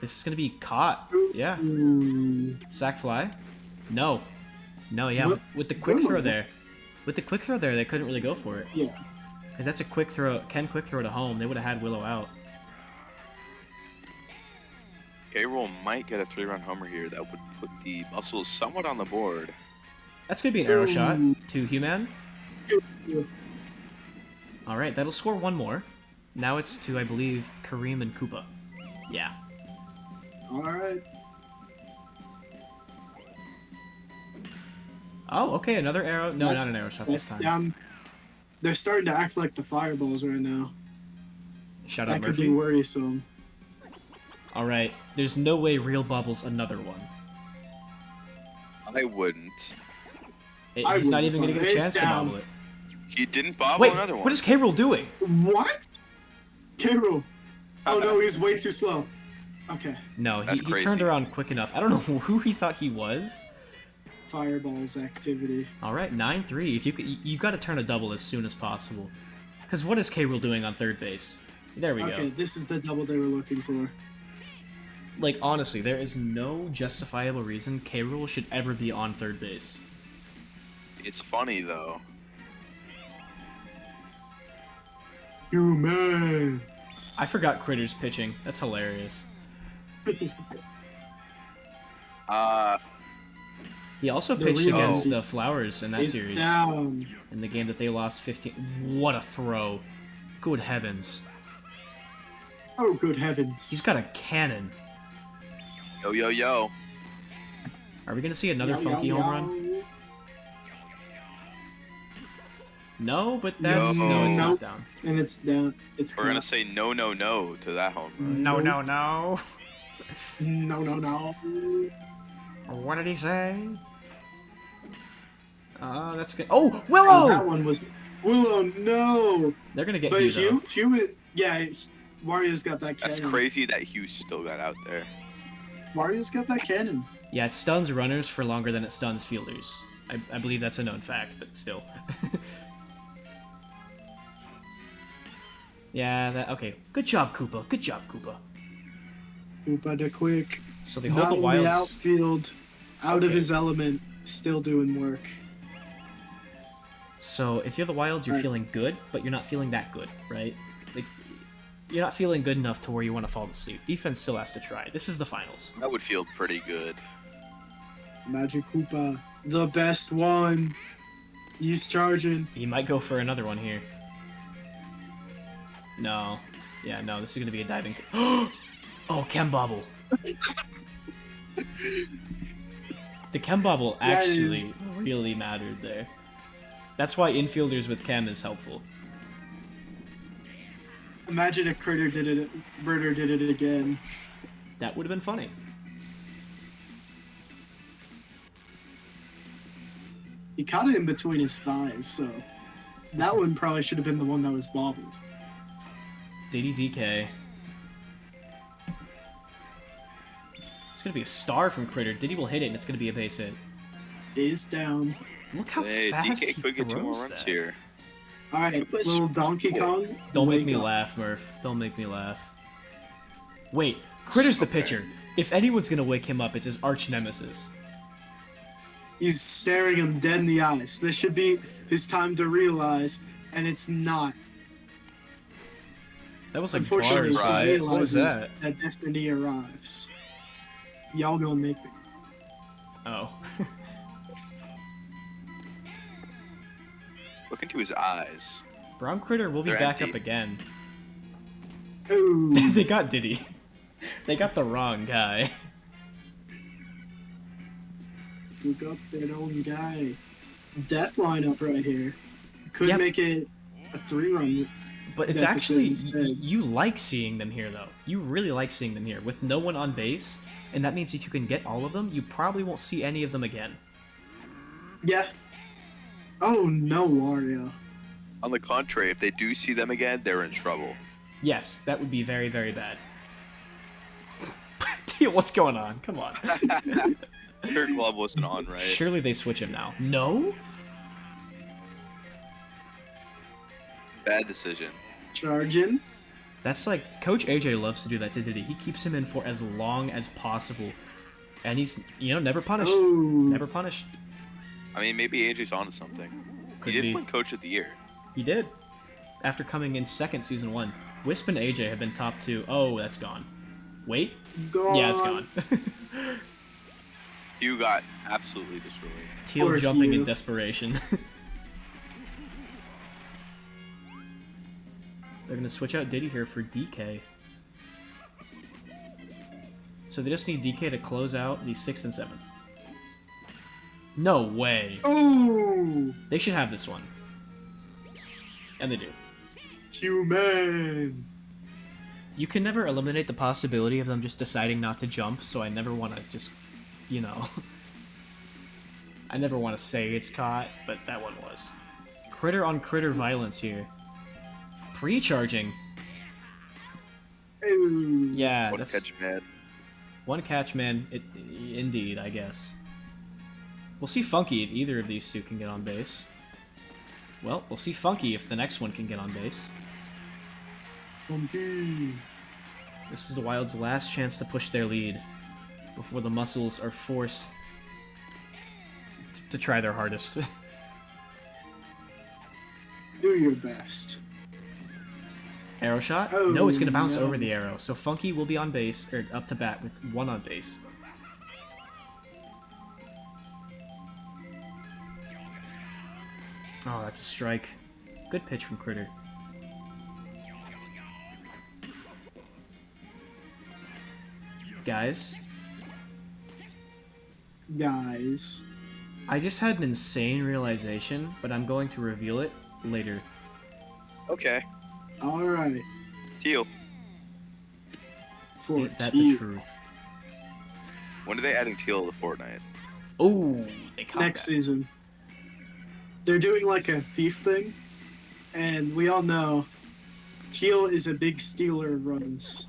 This is gonna be caught. Yeah. Ooh. Sack fly? No. No, yeah. What? With the quick Willow. throw there. With the quick throw there, they couldn't really go for it. Yeah. Because that's a quick throw. Quick throw to home. They would have had Willow out. K-Roll might get a 3-run homer here. That would put the muscles somewhat on the board. That's gonna be an arrow shot Ooh. to Human. All right, that'll score one more. Now it's to, I believe, Kareem and Koopa. Yeah. All right. Oh, okay, another arrow. No, That- not an arrow shot this time. Down. They're starting to act like the fireballs right now. Shout out That could be Murphy. worrisome. All right, there's no way Real bubbles another one. I wouldn't. I He's not wouldn't even gonna get a fire. It's chance to down. bobble it. He didn't bobble Wait, another one. what is K-Rool doing? What? K-Rool. Oh no, he's way too slow. Okay. No, That's he crazy. turned around quick enough. I don't know who he thought he was. Fireballs activity. All right, 9-3. If you got to turn a double as soon as possible. Because what is K-Rool doing on third base? There we Okay, go. this is the double they were looking for. Like, honestly, there is no justifiable reason K-Rool should ever be on third base. It's funny though. Human. I forgot Critter's pitching. That's hilarious. He also The pitched real- against the Flowers in that It's series. down. In the game that they lost 15. What a throw. Good heavens. Oh, good heavens. He's got a cannon. Yo yo yo. Are we going to see another Yow, funky yow, home run? yow. No, but that's... Yo. No, it's No. not down. And it's down. It's We're gonna caught. say no no no to that home run. No, Nope. no, no. No. What did he say? That's good. Oh, Oh, Willow! that one was Willow. No, They're gonna get but you though. Hugh, yeah, Wario's got that cannon. That's crazy that Hughes still got out there. Wario's got that cannon. Yeah, it stuns runners for longer than it stuns fielders. I believe that's a known fact, but still. Yeah, that okay. Good job, Koopa. Good job, Koopa. Koopa the quick. So they Not hold the in the Wilds. outfield, out of Okay. his element, still doing work. So if you're the Wilds, you're Right. feeling good, but you're not feeling that good, right? Like you're not feeling good enough to where you want to fall asleep. Defense still has to try. This is the finals. That would feel pretty good. Magic Koopa, the best one. He's charging. He might go for another one here. No. Yeah, no, this is going to be a diving... Oh, Chem Bobble. The Chem Bobble That actually really mattered there. That's why infielders with Chem is helpful. Imagine if Birder did it again. That would have been funny. He caught it in between his thighs, so that one probably should have been the one that was bobbled. Diddy DK. It's going to be a star from Critter. Diddy will hit it, and it's going to be a base hit. Is down. Look how Hey, fast DK he could get 2 more throws runs that. here. All right, Koopa's little Donkey Kong. Don't make wake me up. laugh, Murph. Don't make me laugh. Wait, Critter's the Okay. pitcher. If anyone's gonna wake him up, it's his arch nemesis. He's staring him dead in the eyes. This should be his time to realize, and it's not. That was like Unfortunately, bars, he right? realizes What was that? that destiny arrives. Y'all gonna make me. Oh. Look into his eyes. Brown Critter will be They're back empty. up again. Ooh. They got Diddy. They got the wrong guy. Look up that own guy. Death lineup right here. Could Yep. make it a 3-run. But it's Deficit actually, instead. you like seeing them here, though. You really like seeing them here, with no one on base, and that means if you can get all of them, you probably won't see any of them again. Yeah. Oh no, Wario. On the contrary, if they do see them again, they're in trouble. Yes, that would be very, very bad. Tia, what's going on? Come on. Her glove wasn't on right. Surely they switch him now. No? Bad decision. Charging. That's like, Coach AJ loves to do that to Diddy. He keeps him in for as long as possible. And he's, never punished. Oh. Never punished. I mean, maybe AJ's onto something. Could he did be. win Coach of the Year. He did. After coming in second season 1. Wisp and AJ have been top 2. Oh, that's gone. Wait. Gone. Yeah, it's gone. You got absolutely destroyed. Teal Poor jumping in Hugh. desperation. They're gonna switch out Diddy here for DK. So they just need DK to close out the 6th and 7th. No way. Oh, They should have this one. And they do. human. You can never eliminate the possibility of them just deciding not to jump, so I never want to just, you know... I never want to say it's caught, but that one was. Critter on critter violence here. Pre-charging. Oh. Yeah, What a that's... catch, man. One catch, man. Indeed, I guess. We'll see Funky if either of these two can get on base. Well, we'll see Funky if the next one can get on base. Funky. This is the Wild's last chance to push their lead before the Muscles are forced to try their hardest. Do your best. Arrow shot? Oh, No, it's going to bounce no. over the arrow. So Funky will be on base, or up to bat with 1 on base. Oh, that's a strike. Good pitch from Critter. Guys, Guys. I just had an insane realization, but I'm going to reveal it later. Okay. Alright. Teal. For Ain't that Teal. the truth? When are they adding Teal to Fortnite? Oh, they caught Next that. season. They're doing like a thief thing, and we all know Teal is a big stealer of runs.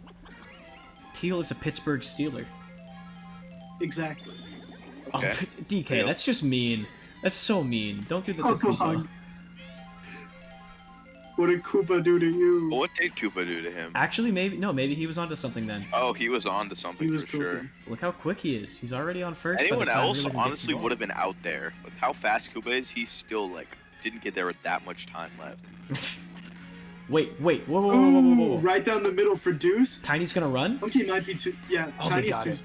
Teal is a Pittsburgh Steeler. Exactly. Okay. Oh, DK, Teal. that's just mean. That's so mean. Don't do that to Oh, Koopa. God. What did Koopa do to you? Well, what did Koopa do to him? Actually, maybe he was onto something then. Oh, he was on to something He was for sure. cooking. Look how quick he is. He's already on first. by the Anyone time else Rilladen gets honestly the ball. would have been out there. With how fast Koopa is, he still like didn't get there with that much time left. Wait, whoa, whoa, whoa, whoa, whoa, whoa, Ooh, whoa. right down the middle for Deuce. Tiny's gonna run? Monkey might be too. Yeah, Oh, they Tiny's got too. it.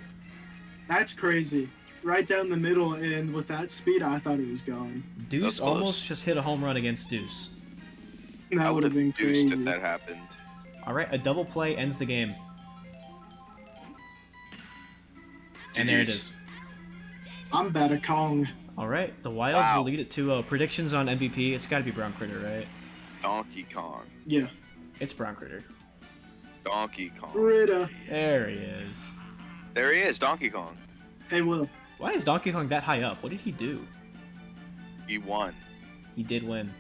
That's crazy. Right down the middle, and with that speed, I thought he was going. Deuce That's close. almost just hit a home run against Deuce. That I would have been deuced crazy. if that happened. Alright, a double play ends the game. And there it GG's. is. I'm bad at Kong. Alright, the Wilds Wow. will lead it 2-0. Predictions on MVP, it's gotta be Brown Critter, right? Donkey Kong. Yeah. It's Brown Critter. Donkey Kong. Britta. There he is. There he is, Donkey Kong. Hey, Will. Why is Donkey Kong that high up? What did he do? He won. He did win.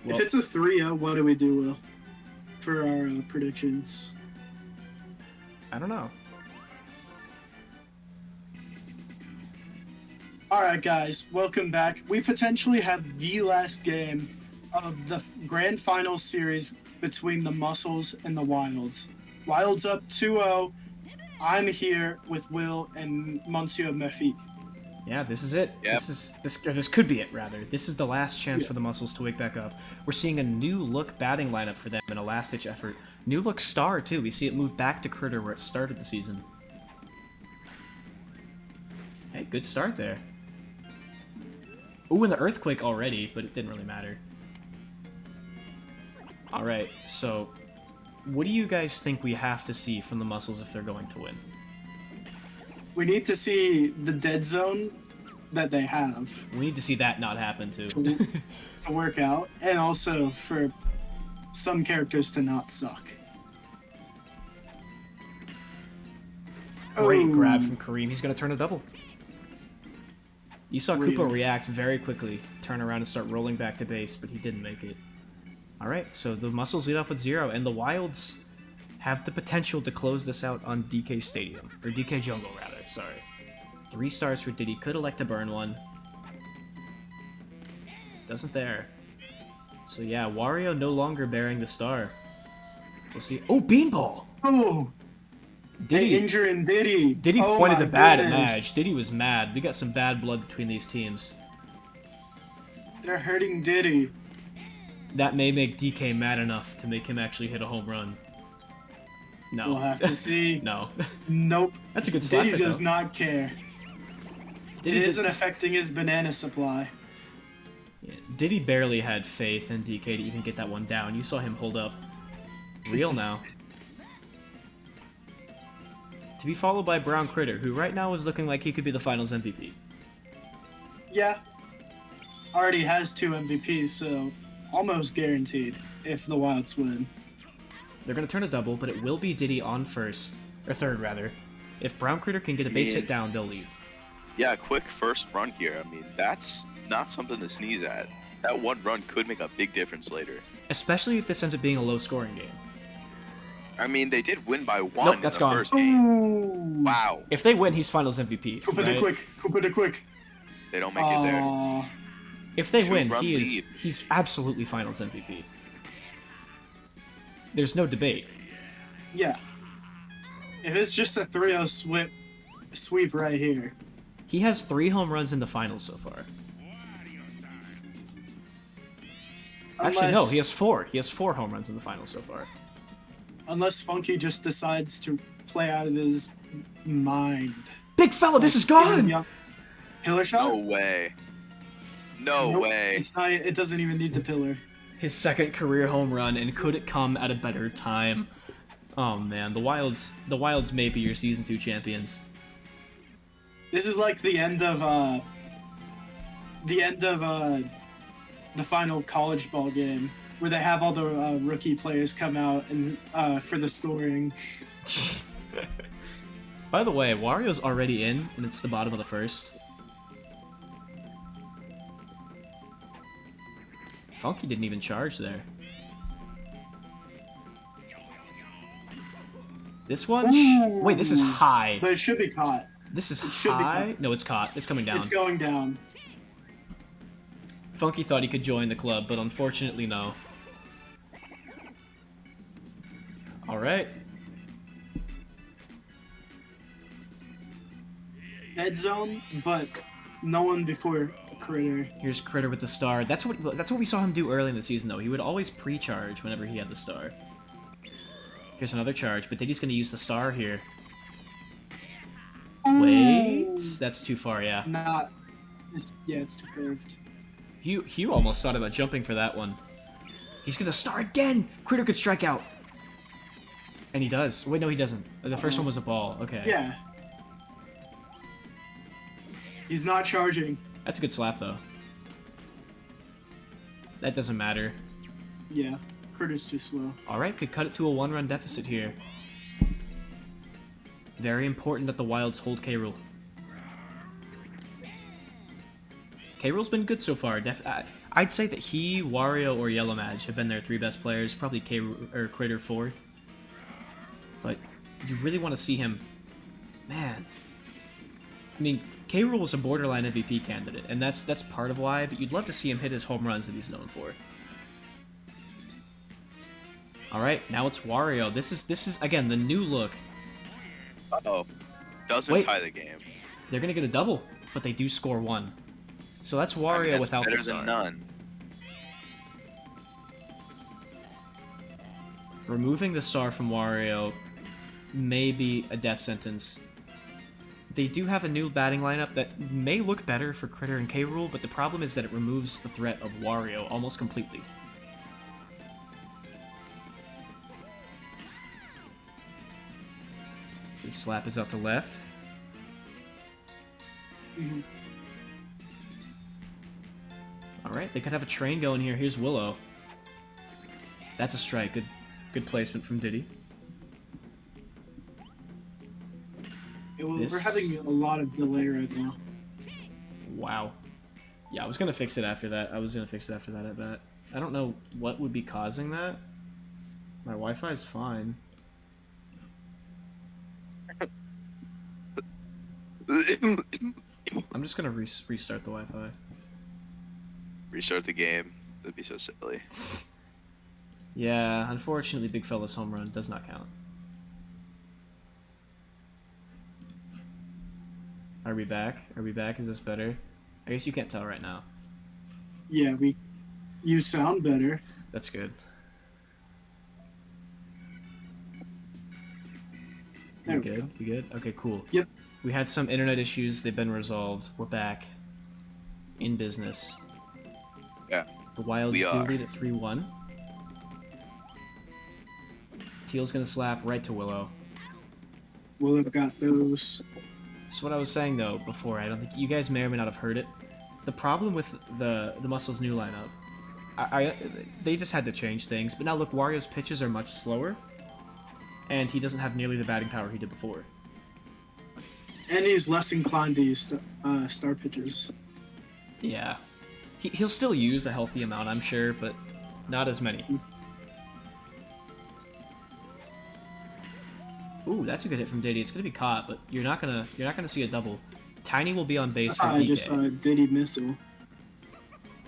Well, If it's a 3-0, what do we do, Will? For our predictions. I don't know. Alright, guys. Welcome back. We potentially have the last game of the grand final series between the Muscles and the Wilds. Wilds up 2-0. I'm here with Will and Monsieur Murphy. Yeah, this is it. Yep. This could be it rather. This is the last chance Yeah. for the Muscles to wake back up. We're seeing a new look batting lineup for them in a last-ditch effort. New look star too. We see it move back to Critter where it started the season. Hey, good start there. Ooh, and the earthquake already, but it didn't really matter. All right, so what do you guys think we have to see from the Muscles if they're going to win? We need to see the dead zone that they have We need to see that not happen too. to work out, and also for some characters to not suck. Great Oh. grab from Kareem. He's going to turn a double. You saw Koopa Really? react very quickly, turn around and start rolling back to base, but he didn't make it. Alright, so the Muscles lead off with 0, and the Wilds have the potential to close this out on DK Stadium. Or DK Jungle, rather, sorry. 3 stars for Diddy. Could elect to burn one. Doesn't there. So yeah, Wario no longer bearing the star. We'll see. Oh, Beanball! Oh, they Diddy, injuring Diddy. Diddy Oh pointed my the bat at goodness. Madge. Diddy was mad. We got some bad blood between these teams. They're hurting Diddy. That may make DK mad enough to make him actually hit a home run. No. We'll have to see. No. Nope. That's a good slap Diddy hit, does though. not care. Diddy It did- isn't affecting his banana supply. Yeah, Diddy barely had faith in DK to even get that one down. You saw him hold up. Real now. To be followed by Brown Critter, who right now is looking like he could be the finals MVP. Yeah. Already has 2 MVPs, so almost guaranteed if the Wilds win. They're going to turn a double, but it will be Diddy on first. Or third, rather. If Brown Critter can get a base hit down, they'll leave. Yeah, quick first run here. I mean, that's not something to sneeze at. That one run could make a big difference later. Especially if this ends up being a low-scoring game. I mean, they did win by 1 Nope, in that's the gone. first game. Ooh. Wow. If they win, he's finals MVP. Cooper the right? quick. Cooper the quick. They don't make it there. Aw. If they win, Two-run lead. he's absolutely finals MVP. There's no debate. Yeah. If it's just a 3-0 sweep right here. He has 3 home runs in the finals so far. Actually, no, he has 4. He has 4 home runs in the finals so far. Unless Funky just decides to play out of his mind. Big fella, this is gone! Pillar shot? No way. No Nope, way. It's not. It doesn't even need the pillar. His second career home run, and could it come at a better time? Oh man, the Wilds may be your season 2 champions. This is like the end of the final college ball game where they have all the rookie players come out and for the scoring. By the way, Wario's already in, and it's the bottom of the first. Funky didn't even charge there. This one? Ooh. Wait, this is high. But it should be caught. This is It should be high? caught. No, it's caught. It's coming down. It's going down. Funky thought he could join the club, but unfortunately no. Alright. Dead zone, but no one before Critter. Here's Critter with the star. That's what we saw him do early in the season, though. He would always pre-charge whenever he had the star. Here's another charge, but Diddy's gonna use the star here. Wait, that's too far, yeah. Not. It's too curved. Hugh almost thought about jumping for that one. He's gonna star again! Critter could strike out! And he does. Wait, no, he doesn't. The first one was a ball. Okay. Yeah. He's not charging. That's a good slap, though. That doesn't matter. Yeah. Critter's too slow. Alright, could cut it to a 1-run deficit here. Very important that the Wilds hold K-Rule. K-Rule's been good so far. I'd say that he, Wario, or Yellow Madge have been their 3 best players. Probably Critter 4th. But you really want to see him... Man. I mean, K-Rule was a borderline MVP candidate, and that's part of why, but you'd love to see him hit his home runs that he's known for. Alright, now it's Wario. This is again, the new look. Uh-oh. Doesn't Wait. tie the game. They're gonna get a double, but they do score 1. So that's Wario I mean, that's without better the star. than none. Removing the star from Wario may be a death sentence. They do have a new batting lineup that may look better for Critter and K-Rule, but the problem is that it removes the threat of Wario almost completely. His slap is out to left. Mhm. Alright, they could have a train going here. Here's Willow. That's a strike. Good placement from Diddy. Yeah, well, This- we're having a lot of delay right now. Wow. Yeah, I was gonna fix it after that. I bet. I don't know what would be causing that. My Wi-Fi is fine. I'm just gonna restart the Wi-Fi. Restart the game. That'd be so silly. Yeah, unfortunately, Big Fella's home run does not count. Are we back? Are we back? Is this better? I guess you can't tell right now. Yeah, you sound better. That's good. There We we good? We good? Okay, cool. Yep. We had some internet issues. They've been resolved. We're back in business. Yeah. The Wilds We do are. lead at 3-1. Teal's gonna slap right to Willow. We'll have got those. So what I was saying though before, I don't think you guys may or may not have heard it. The problem with the Muscles' new lineup, they just had to change things. But now look, Wario's pitches are much slower, and he doesn't have nearly the batting power he did before. And he's less inclined to use star pitches. Yeah, he'll still use a healthy amount, I'm sure, but not as many. Ooh, that's a good hit from Diddy. It's gonna be caught, but you're not gonna see a double. Tiny will be on base for I DK. just saw Diddy missile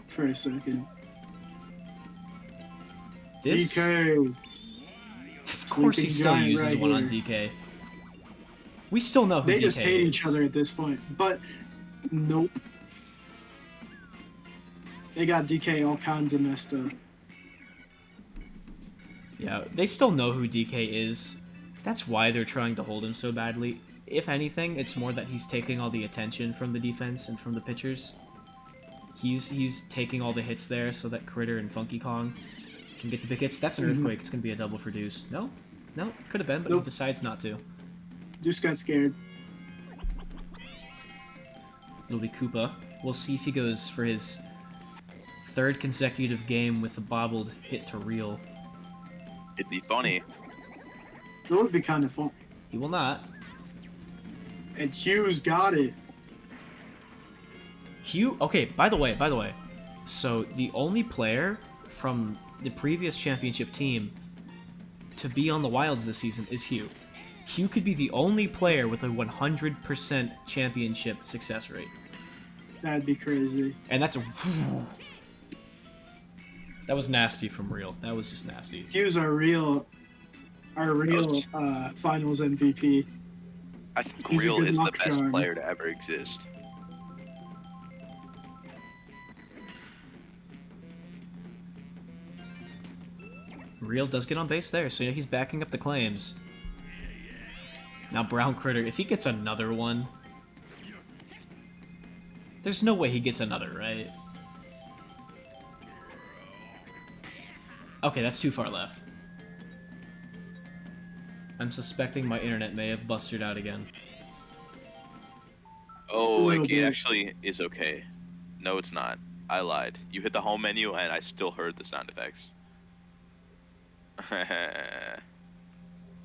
for a second. This, DK. of course, he Sleeping still giant uses right one on here. DK. We still know who They DK just hate is. each other at this point. But nope. They got DK all kinds of messed up. Yeah, they still know who DK is. That's why they're trying to hold him so badly. If anything, it's more that he's taking all the attention from the defense and from the pitchers. He's taking all the hits there so that Critter and Funky Kong can get the big hits. That's an Earthquake. It's going to be a double for Deuce. No? No, could have been, but he Nope. decides not to. Just got scared. It'll be Koopa. We'll see if he goes for his third consecutive game with a bobbled hit to reel. It'd be funny. That would be kind of fun. He will not. And Hughes got it. Hugh, okay, by the way, so the only player from the previous championship team to be on the Wilds this season is Hugh. Hugh could be the only player with a 100% championship success rate. That'd be crazy. And that's a... That was nasty from Real. That was just nasty. Hughes our real finals MVP. I think He's a Real good is the luck best charm. player to ever exist. Real does get on base there, so yeah, he's backing up the claims. Now Brown Critter, if he gets another one... There's no way he gets another, right? Okay, that's too far left. I'm suspecting my internet may have busted out again. Oh, Little it bit. actually is okay. No, it's not. I lied. You hit the home menu and I still heard the sound effects. Okay,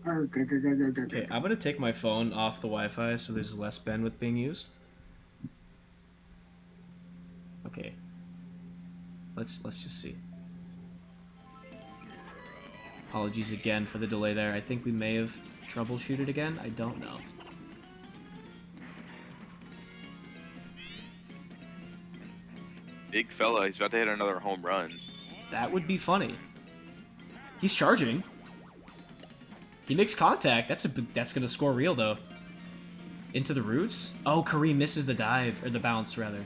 I'm gonna take my phone off the Wi-Fi so there's less bandwidth being used. Okay. Let's just see. Apologies again for the delay there. I think we may have troubleshooted again. I don't know. Big fella, he's about to hit another home run. That would be funny. He's charging. He makes contact. That's gonna score Real though. Into the roots. Oh, Kareem misses the dive or the bounce rather.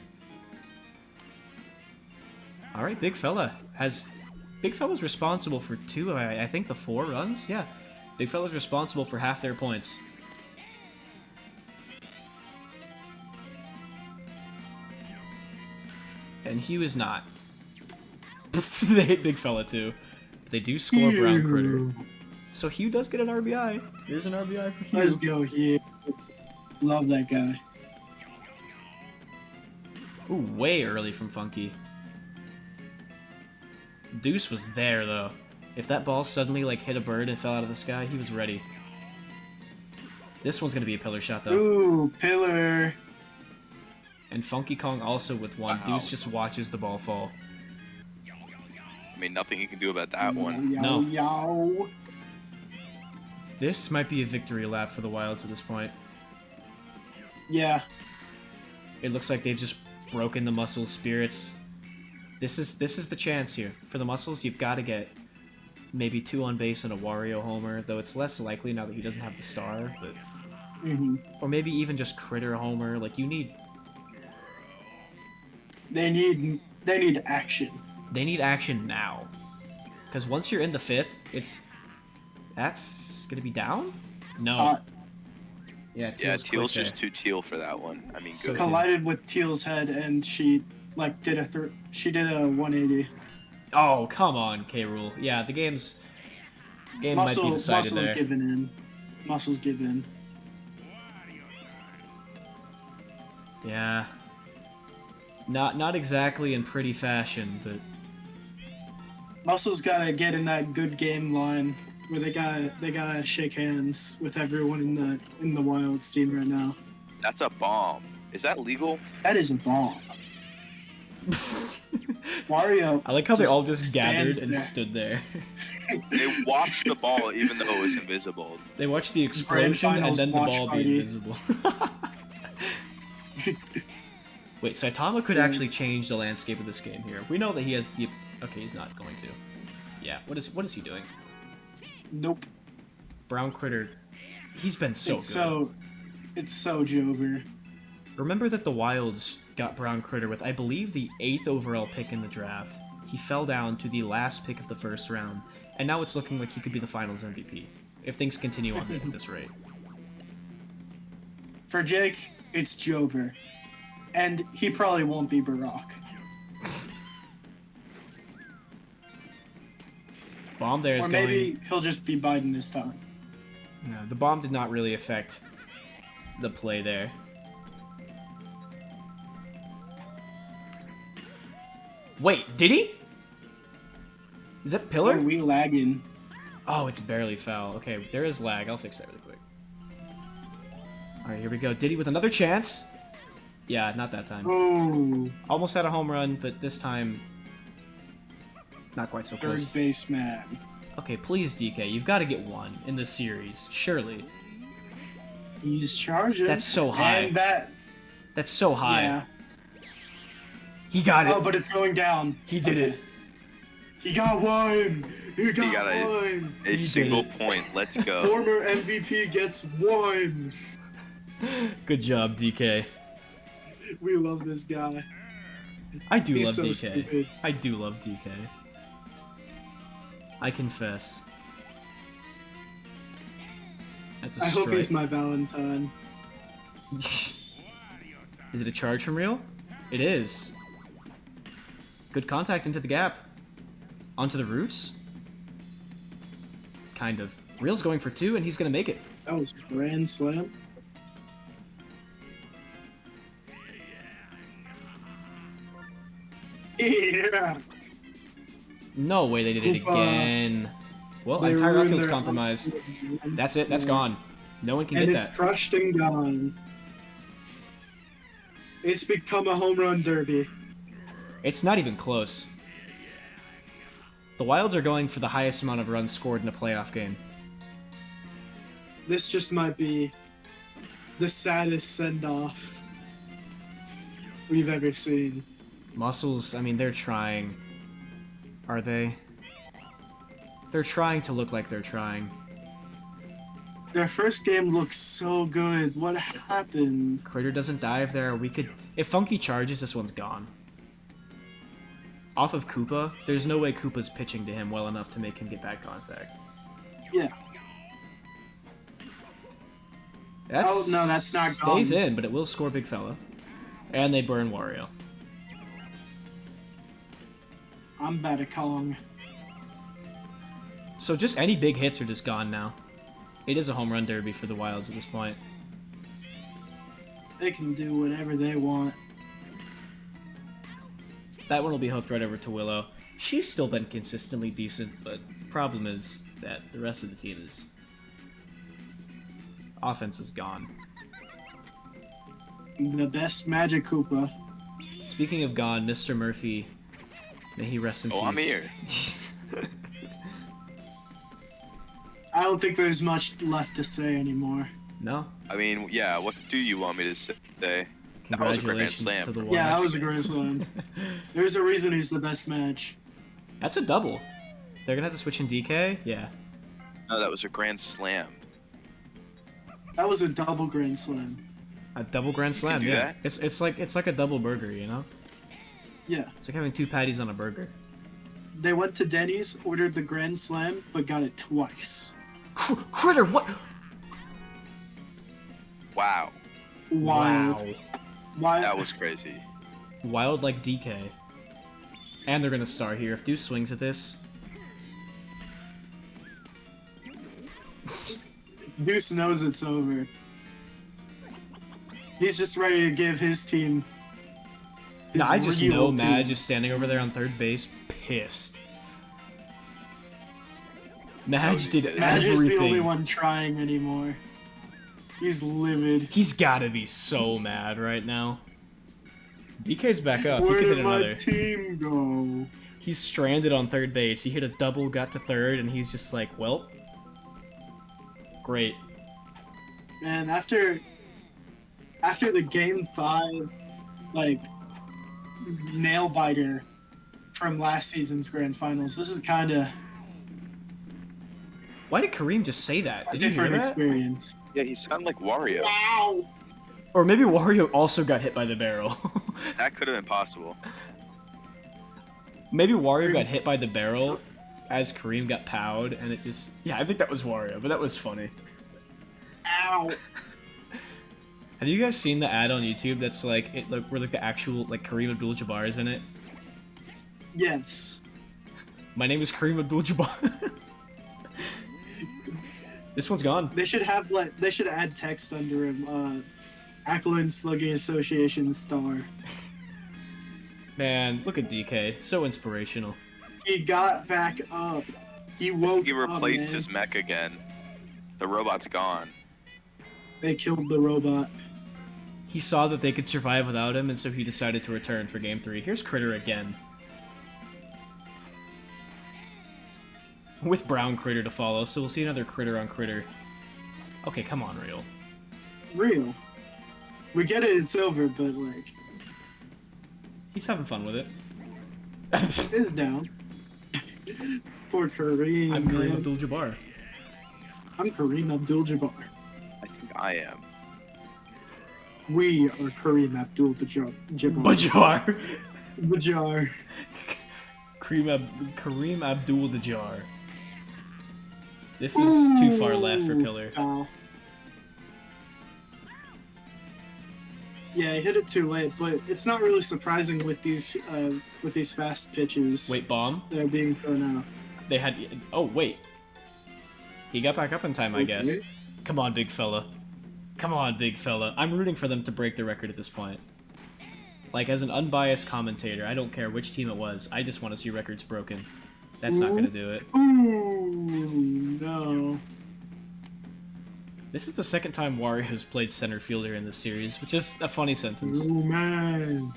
All right, Big Fella Big Fella's responsible for two. I think the 4 runs. Yeah, Big Fella's responsible for half their points. And Hugh is not. They hit Big Fella too. But they do score Brown Critter. So Hugh does get an RBI. Here's an RBI for Hugh. Let's go here. Love that guy. Ooh, way early from Funky. Deuce was there though. If that ball suddenly like hit a bird and fell out of the sky, he was ready. This one's gonna be a pillar shot though. Ooh, pillar. And Funky Kong also with one. Wow. Deuce just watches the ball fall. I mean, nothing he can do about that one. Yow, No. yow. This might be a victory lap for the Wilds at this point. Yeah. It looks like they've just broken the Muscles' spirits. This is the chance here. For the Muscles, you've got to get maybe 2 on base and a Wario homer, though it's less likely now that he doesn't have the star, but or maybe even just Critter homer. Like you need They need action. They need action now. Because once you're in the 5th, that's gonna be down? No. Yeah, Yeah, Teal's Teal's quick just there. too Teal for that one. I mean, So good. Teal. Collided with Teal's head, and she like did a 180. Oh, come on, K. Rule. Yeah, the game might be decided Muscles there. given in. Muscles given. Yeah. Not exactly in pretty fashion, but Muscles gotta get in that good game line where they gotta shake hands with everyone in the Wilds team right now. That's a bomb. Is that legal? That is a bomb. Wario. I like how they all just gathered stands and there. stood there. They watched the ball even though it was invisible. They watched the explosion and finals then the watch ball be party. invisible. Wait, Saitama could actually change the landscape of this game here. We know that he has the... Okay, he's not going to. Yeah, what is he doing? Nope. Brown Critter. He's been so it's good. It's so Jover. Remember that the Wilds got Brown Critter with, I believe, the 8th overall pick in the draft. He fell down to the last pick of the first round, and now it's looking like he could be the finals MVP, if things continue on at this rate. For Jake, it's Jover. And he probably won't be Barack. Bomb there is Or maybe going... he'll just be Biden this time. No, the bomb did not really affect the play there. Wait, did he? Is that pillar? Are we lagging? Oh, it's barely foul. Okay, there is lag. I'll fix that really quick. Alright, here we go. Diddy with another chance. Yeah, not that time. Oh, Almost had a home run, but this time... Not quite so third close. baseman. Okay, please, DK. You've got to get one in this series. Surely. He's charging. That's so high. And that, That's so high. yeah. He got it. Oh, but it's going down. He did it. He got one. He got got one. A He single did it. point. Let's go. Former MVP gets one. Good job, DK. We love this guy. I do He's love so DK. stupid. I do love DK. I confess. That's a I hope he's strike. my Valentine. Is it a charge from Real? It is. Good contact into the gap. Onto the roots? Kind of. Real's going for 2, and he's going to make it. That was grand slam. Yeah. No way they did it Koopa. again. Well, They entire ruined outfield's their compromised. outfield. That's it. That's gone. No one can And get it's that. crushed and gone. It's become a home run derby. It's not even close. The Wilds are going for the highest amount of runs scored in a playoff game. This just might be the saddest send-off we've ever seen. Muscles, I mean, they're trying. Are they? They're trying to look like they're trying. Their first game looks so good. What happened? Critter doesn't dive there. We could... If Funky charges, this one's gone. Off of Koopa, there's no way Koopa's pitching to him well enough to make him get back contact. Yeah. Oh, no, that's not Stays gone. in, but it will score Big Fella. And they burn Wario. I'm Kong. So just any big hits are just gone now. It is a home run derby for the Wilds at this point. They can do whatever they want. That one will be hooked right over to Willow. She's still been consistently decent, but problem is that the rest of the team is... Offense is gone. The best Magic Koopa. Speaking of gone, Mr. Murphy, may he rest in peace. Oh, I'm here. I don't think there's much left to say anymore. No? I mean, yeah. What do you want me to say? That was a grand Congratulations slam. to the Yeah, that Wilds. was a great one. There's a reason he's the best match. That's a double. They're gonna have to switch in DK? Yeah. No, that was a grand slam. That was a double grand slam. A double grand slam, do yeah. that? It's like a double burger, you know? Yeah. It's like having 2 patties on a burger. They went to Denny's, ordered the grand slam, but got it twice. Critter, what? Wow. Wild. Wow. Wild. That was crazy. Wild like DK. And they're gonna star here. If Deuce swings at this, Deuce knows it's over. He's just ready to give his team. no, I just know real Madge team. is standing over there on third base, pissed. Madge did Madge is the only everything. one trying anymore. He's livid. He's gotta be so mad right now. DK's back up. He Where could hit did my another. team go? He's stranded on third base. He hit a double, got to third, and he's just like, well, great. Man, after the game 5, like, nail biter from last season's grand finals, this is kind of Why did Kareem just say that? a Did you hear different that? experience. Yeah, he sounded like Wario. Wow. Or maybe Wario also got hit by the barrel. That could have been possible. Maybe Wario got hit by the barrel as Kareem got powed, and it just... Yeah, I think that was Wario, but that was funny. Ow. Have you guys seen the ad on YouTube that's like, where like the actual, like, Kareem Abdul-Jabbar is in it? Yes. My name is Kareem Abdul-Jabbar. This one's gone. They should add text under him. Akaland Slugging Association star. Man, look at DK. So inspirational. He got back up. He woke He up, replaced man. his mech again. The robot's gone. They killed the robot. He saw that they could survive without him, and so he decided to return for Game 3. Here's Critter again. With Brown Critter to follow, so we'll see another Critter on Critter. Okay, come on, Real. Real. We get it, it's over, but like, He's having fun with it. it is down. Poor Kareem. I'm Kareem man. Abdul-Jabbar. I'm Kareem Abdul-Jabbar. I think I am. We are Kareem Abdul-Jabbar. Bajar! Bajar. Kareem Abdul-Jabbar. This is too far left for Pillar. Foul. Yeah, I hit it too late, but it's not really surprising with these fast pitches. Wait, bomb? They're being thrown out. They had... Oh, wait. He got back up in time, I guess. Okay. Come on, big fella. Come on, big fella. I'm rooting for them to break the record at this point. Like, as an unbiased commentator, I don't care which team it was. I just want to see records broken. That's not going to do it. Ooh, no. This is the second time Wario's played center fielder in this series, which is a funny sentence. Oh, man.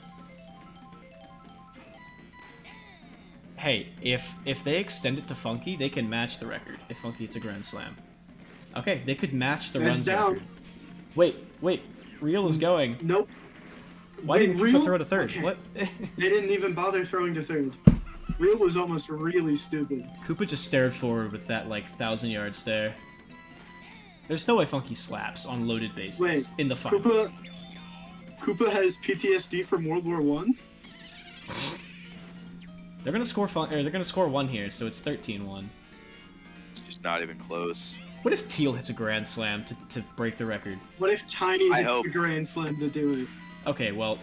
Hey, if they extend it to Funky, they can match the record if Funky hits a grand slam. Okay, they could match the Man's runs down. record. Wait, Real is going. Nope. Why Wait, didn't Real? Koopa throw to third? Okay. What? They didn't even bother throwing to third. Real was almost really stupid. Koopa just stared forward with that, like, 1,000-yard stare. There's no way Funky slaps on loaded bases Wait, in the finals. Koopa has PTSD from World War One. They're gonna score they're gonna score one here, so it's 13-1. It's just not even close. What if Teal hits a grand slam to break the record? What if Tiny I hits hope. the grand slam to do it? Okay, well,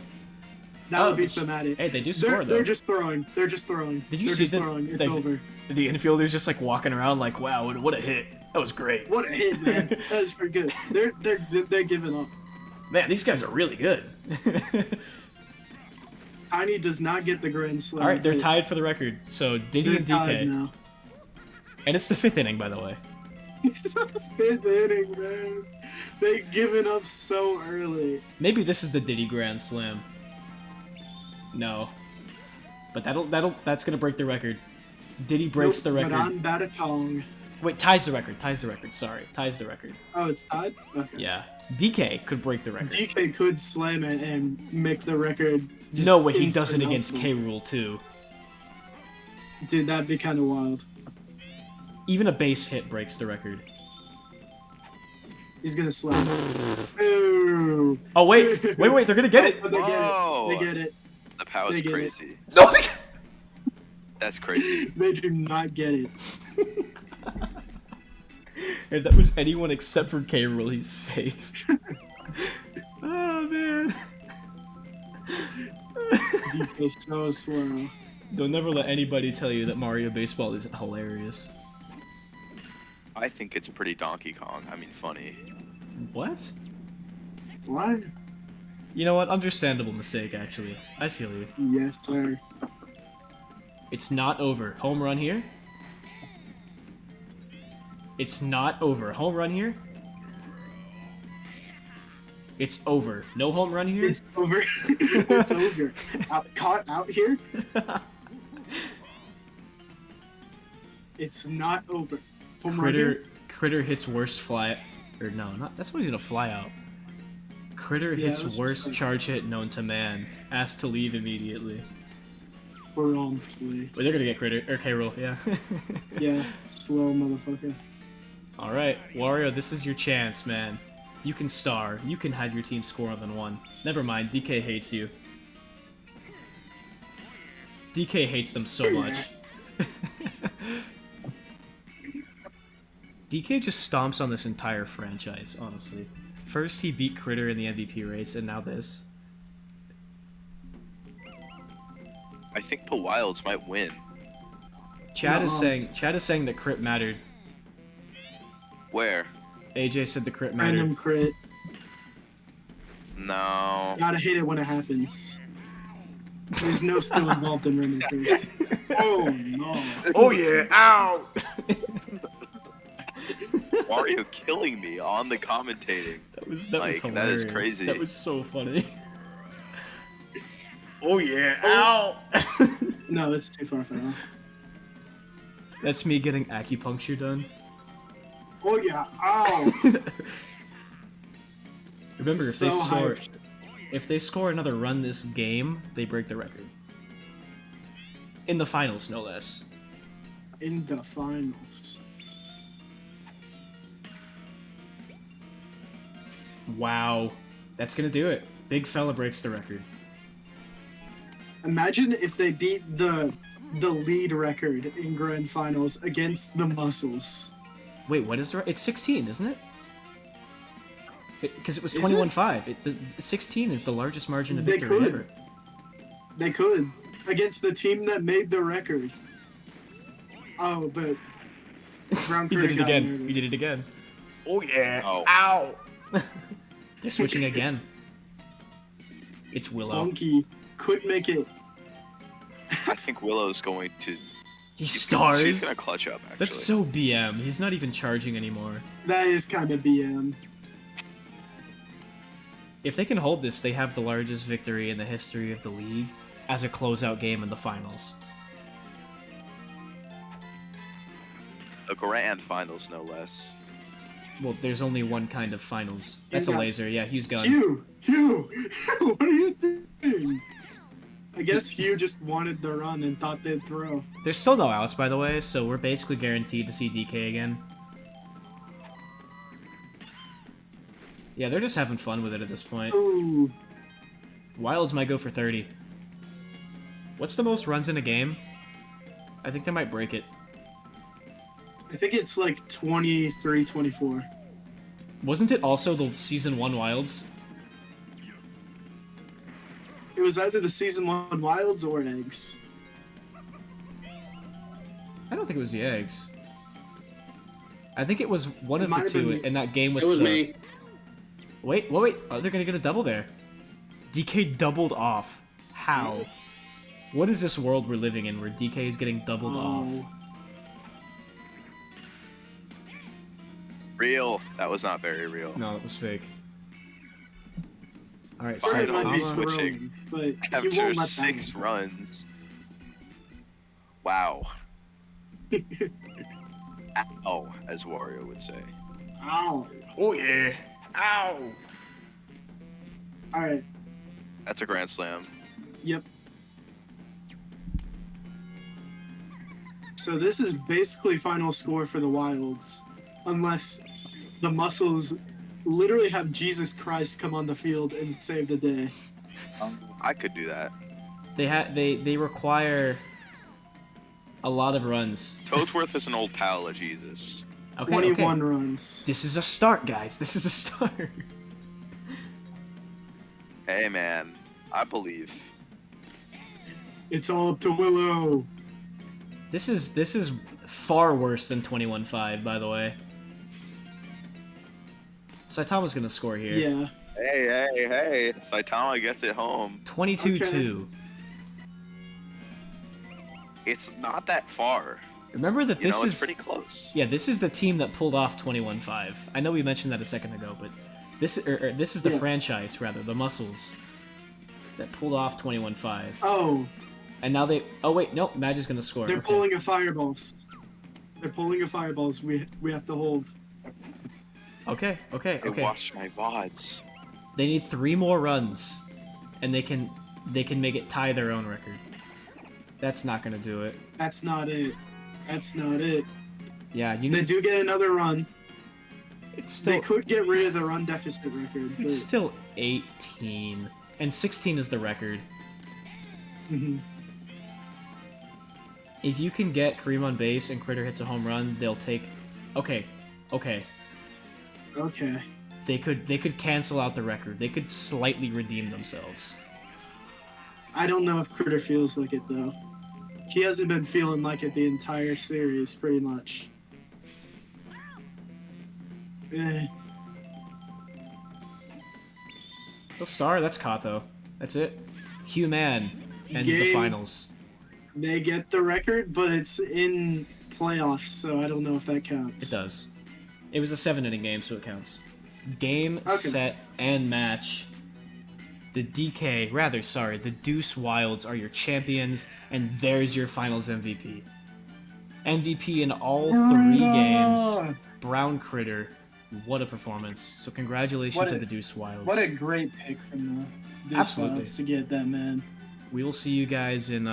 That Oh, would be thematic. hey, they do score, though. They're just throwing. They're just throwing. Did you They're see just the- throwing. It's the- over. the infielder's just like walking around like, wow, what a hit. That was great. What a hit, man! That was pretty good. They're giving up. Man, these guys are really good. Tiny does not get the grand slam. All right, they're but tied for the record. So Diddy They're and tied DK, now. and it's the 5th inning, by the way. It's not the 5th inning, man. They've given up so early. Maybe this is the Diddy grand slam. No, but that's gonna break the record. Diddy breaks the record. But on Batatong. Wait, ties the record. Sorry, ties the record. Oh, it's tied? Okay. Yeah, DK could break the record. DK could slam it and make the record. Just No way, he instant does it against awesome. K. Rule too. Dude, that'd be kind of wild. Even a base hit breaks the record. He's gonna slam it. Ooh. Oh wait, they're gonna get it. But they get Whoa. it. They get it. The power's They get it. crazy. No, That's crazy. They do not get it. If that was anyone except for K. Rule, he's safe. DK so slow. Don't never let anybody tell you that Mario Baseball isn't hilarious. I think it's pretty Donkey Kong. I mean, funny. What? What? You know what? Understandable mistake, actually. I feel you. Yes, sir. It's not over. Home run here. It's not over. Home run here. It's over. No home run here. It's over. It's over. Caught out here. It's not over. Home run here. Critter hits worst fly. Or no, not. That's not even a fly out. Critter Yeah, hits that's worst just charge hit known to man. Asked to leave immediately. Promptly. But they're gonna get Critter or K-Roll, yeah. Yeah, slow motherfucker. All right, Wario, this is your chance, man. You can star. You can have your team score more than one. Never mind, DK hates you. DK hates them so much. DK just stomps on this entire franchise, honestly. First he beat Critter in the MVP race, and now this. I think the Wilds might win. Chad is saying that crit mattered. Where? AJ said the crit mattered. Random crit. No. Gotta hate it when it happens. There's no skill involved in random crits. Oh no. Oh yeah, ow! Wario killing me on the commentating. That was Like, hilarious. that is crazy. That was so funny. Oh yeah, ow! No, it's too far for now. That's me getting acupuncture done. Oh yeah, ow! Remember, So hyped. if they score another run this game, they break the record. In the finals, no less. In the finals. Wow, that's gonna do it. Big fella breaks the record. Imagine if they beat the lead record in grand finals against the Muscles. Wait, what is the? It's 16, isn't it? Because it was Is 21-5. 16 is the largest margin of They victory could. ever. They could against the team that made the record. Oh, but Brown He Critter did it got again. nervous. He did it again. Oh yeah! Oh. Ow! They're switching again. It's Willow. Funky, quick make it. I think Willow's going to. He She's stars. gonna clutch up. Actually. That's so BM. He's not even charging anymore. That is kind of BM. If they can hold this, they have the largest victory in the history of the league as a closeout game in the finals. A grand finals, no less. Well, there's only one kind of finals. That's a Yeah. laser. Yeah, Hugh's gone. Hugh, what are you doing? I guess Hugh just wanted the run and thought they'd throw. There's still no outs, by the way, so we're basically guaranteed to see DK again. Yeah, they're just having fun with it at this point. Ooh, Wilds might go for 30. What's the most runs in a game? I think they might break it. I think it's like 23, 24. Wasn't it also the Season 1 Wilds? It was either the Season 1 Wilds or Eggs. I don't think it was the eggs. I think it was one It of might the have two been- in that game with It was the... me. Wait. Oh, they're gonna get a double there. DK doubled off. How? What is this world we're living in where DK is getting doubled off? Oh, Real. That was not very real. No, that was fake. Alright, Or it might be Finally Saitama. switching. thrown, but he After won't let 6 that runs. Wow. Ow, as Wario would say. Ow. Oh yeah! Ow! Alright, That's a grand slam. yep. So this is basically final score for the Wilds. Unless the Muscles literally have Jesus Christ come on the field and save the day. I could do that. They require a lot of runs. Toadsworth is an old pal of Jesus. Okay, 21 okay. runs. This is a start, guys. This is a start. Hey man, I believe. It's all up to Willow. This is far worse than 21-5, by the way. Saitama's gonna score here. Yeah. Hey! Saitama gets it home. 22-2. It's not that far. Remember that this it's is pretty close. Yeah, this is the team that pulled off 21-5. I know we mentioned that a second ago, but this is the franchise, rather, the Muscles, that pulled off 21-5. Oh. And now they... Oh, wait, nope, Magic's gonna score. They're Okay. pulling a fireballs. They're pulling a fireballs. We have to hold. Okay. I watched my VODs. They need 3 more runs, and they can make it tie their own record. That's not gonna do it. That's not it. That's not it. Yeah, you They need... do get another run. It's still... They could get rid of the run deficit record. But... It's still 18. And 16 is the record. Mhm. If you can get Kareem on base and Critter hits a home run, they'll take... Okay. Okay. They could cancel out the record. They could slightly redeem themselves. I don't know if Critter feels like it, though. He hasn't been feeling like it the entire series, pretty much. Eh. Oh, Star, that's Kato. That's it. Human ends the Game. finals. They get the record, but it's in playoffs, so I don't know if that counts. It does. It was a 7-inning game, so it counts. Game, Okay. set, and match. The Deuce Wilds are your champions, and there's your finals MVP. MVP in all 3 games. Brown Critter. What a performance. So congratulations to the Deuce Wilds. What a great pick from the Deuce Absolutely. Wilds to get that, man. We will see you guys in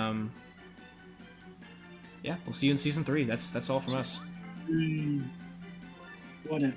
yeah, we'll see you in season 3. That's all from us. What a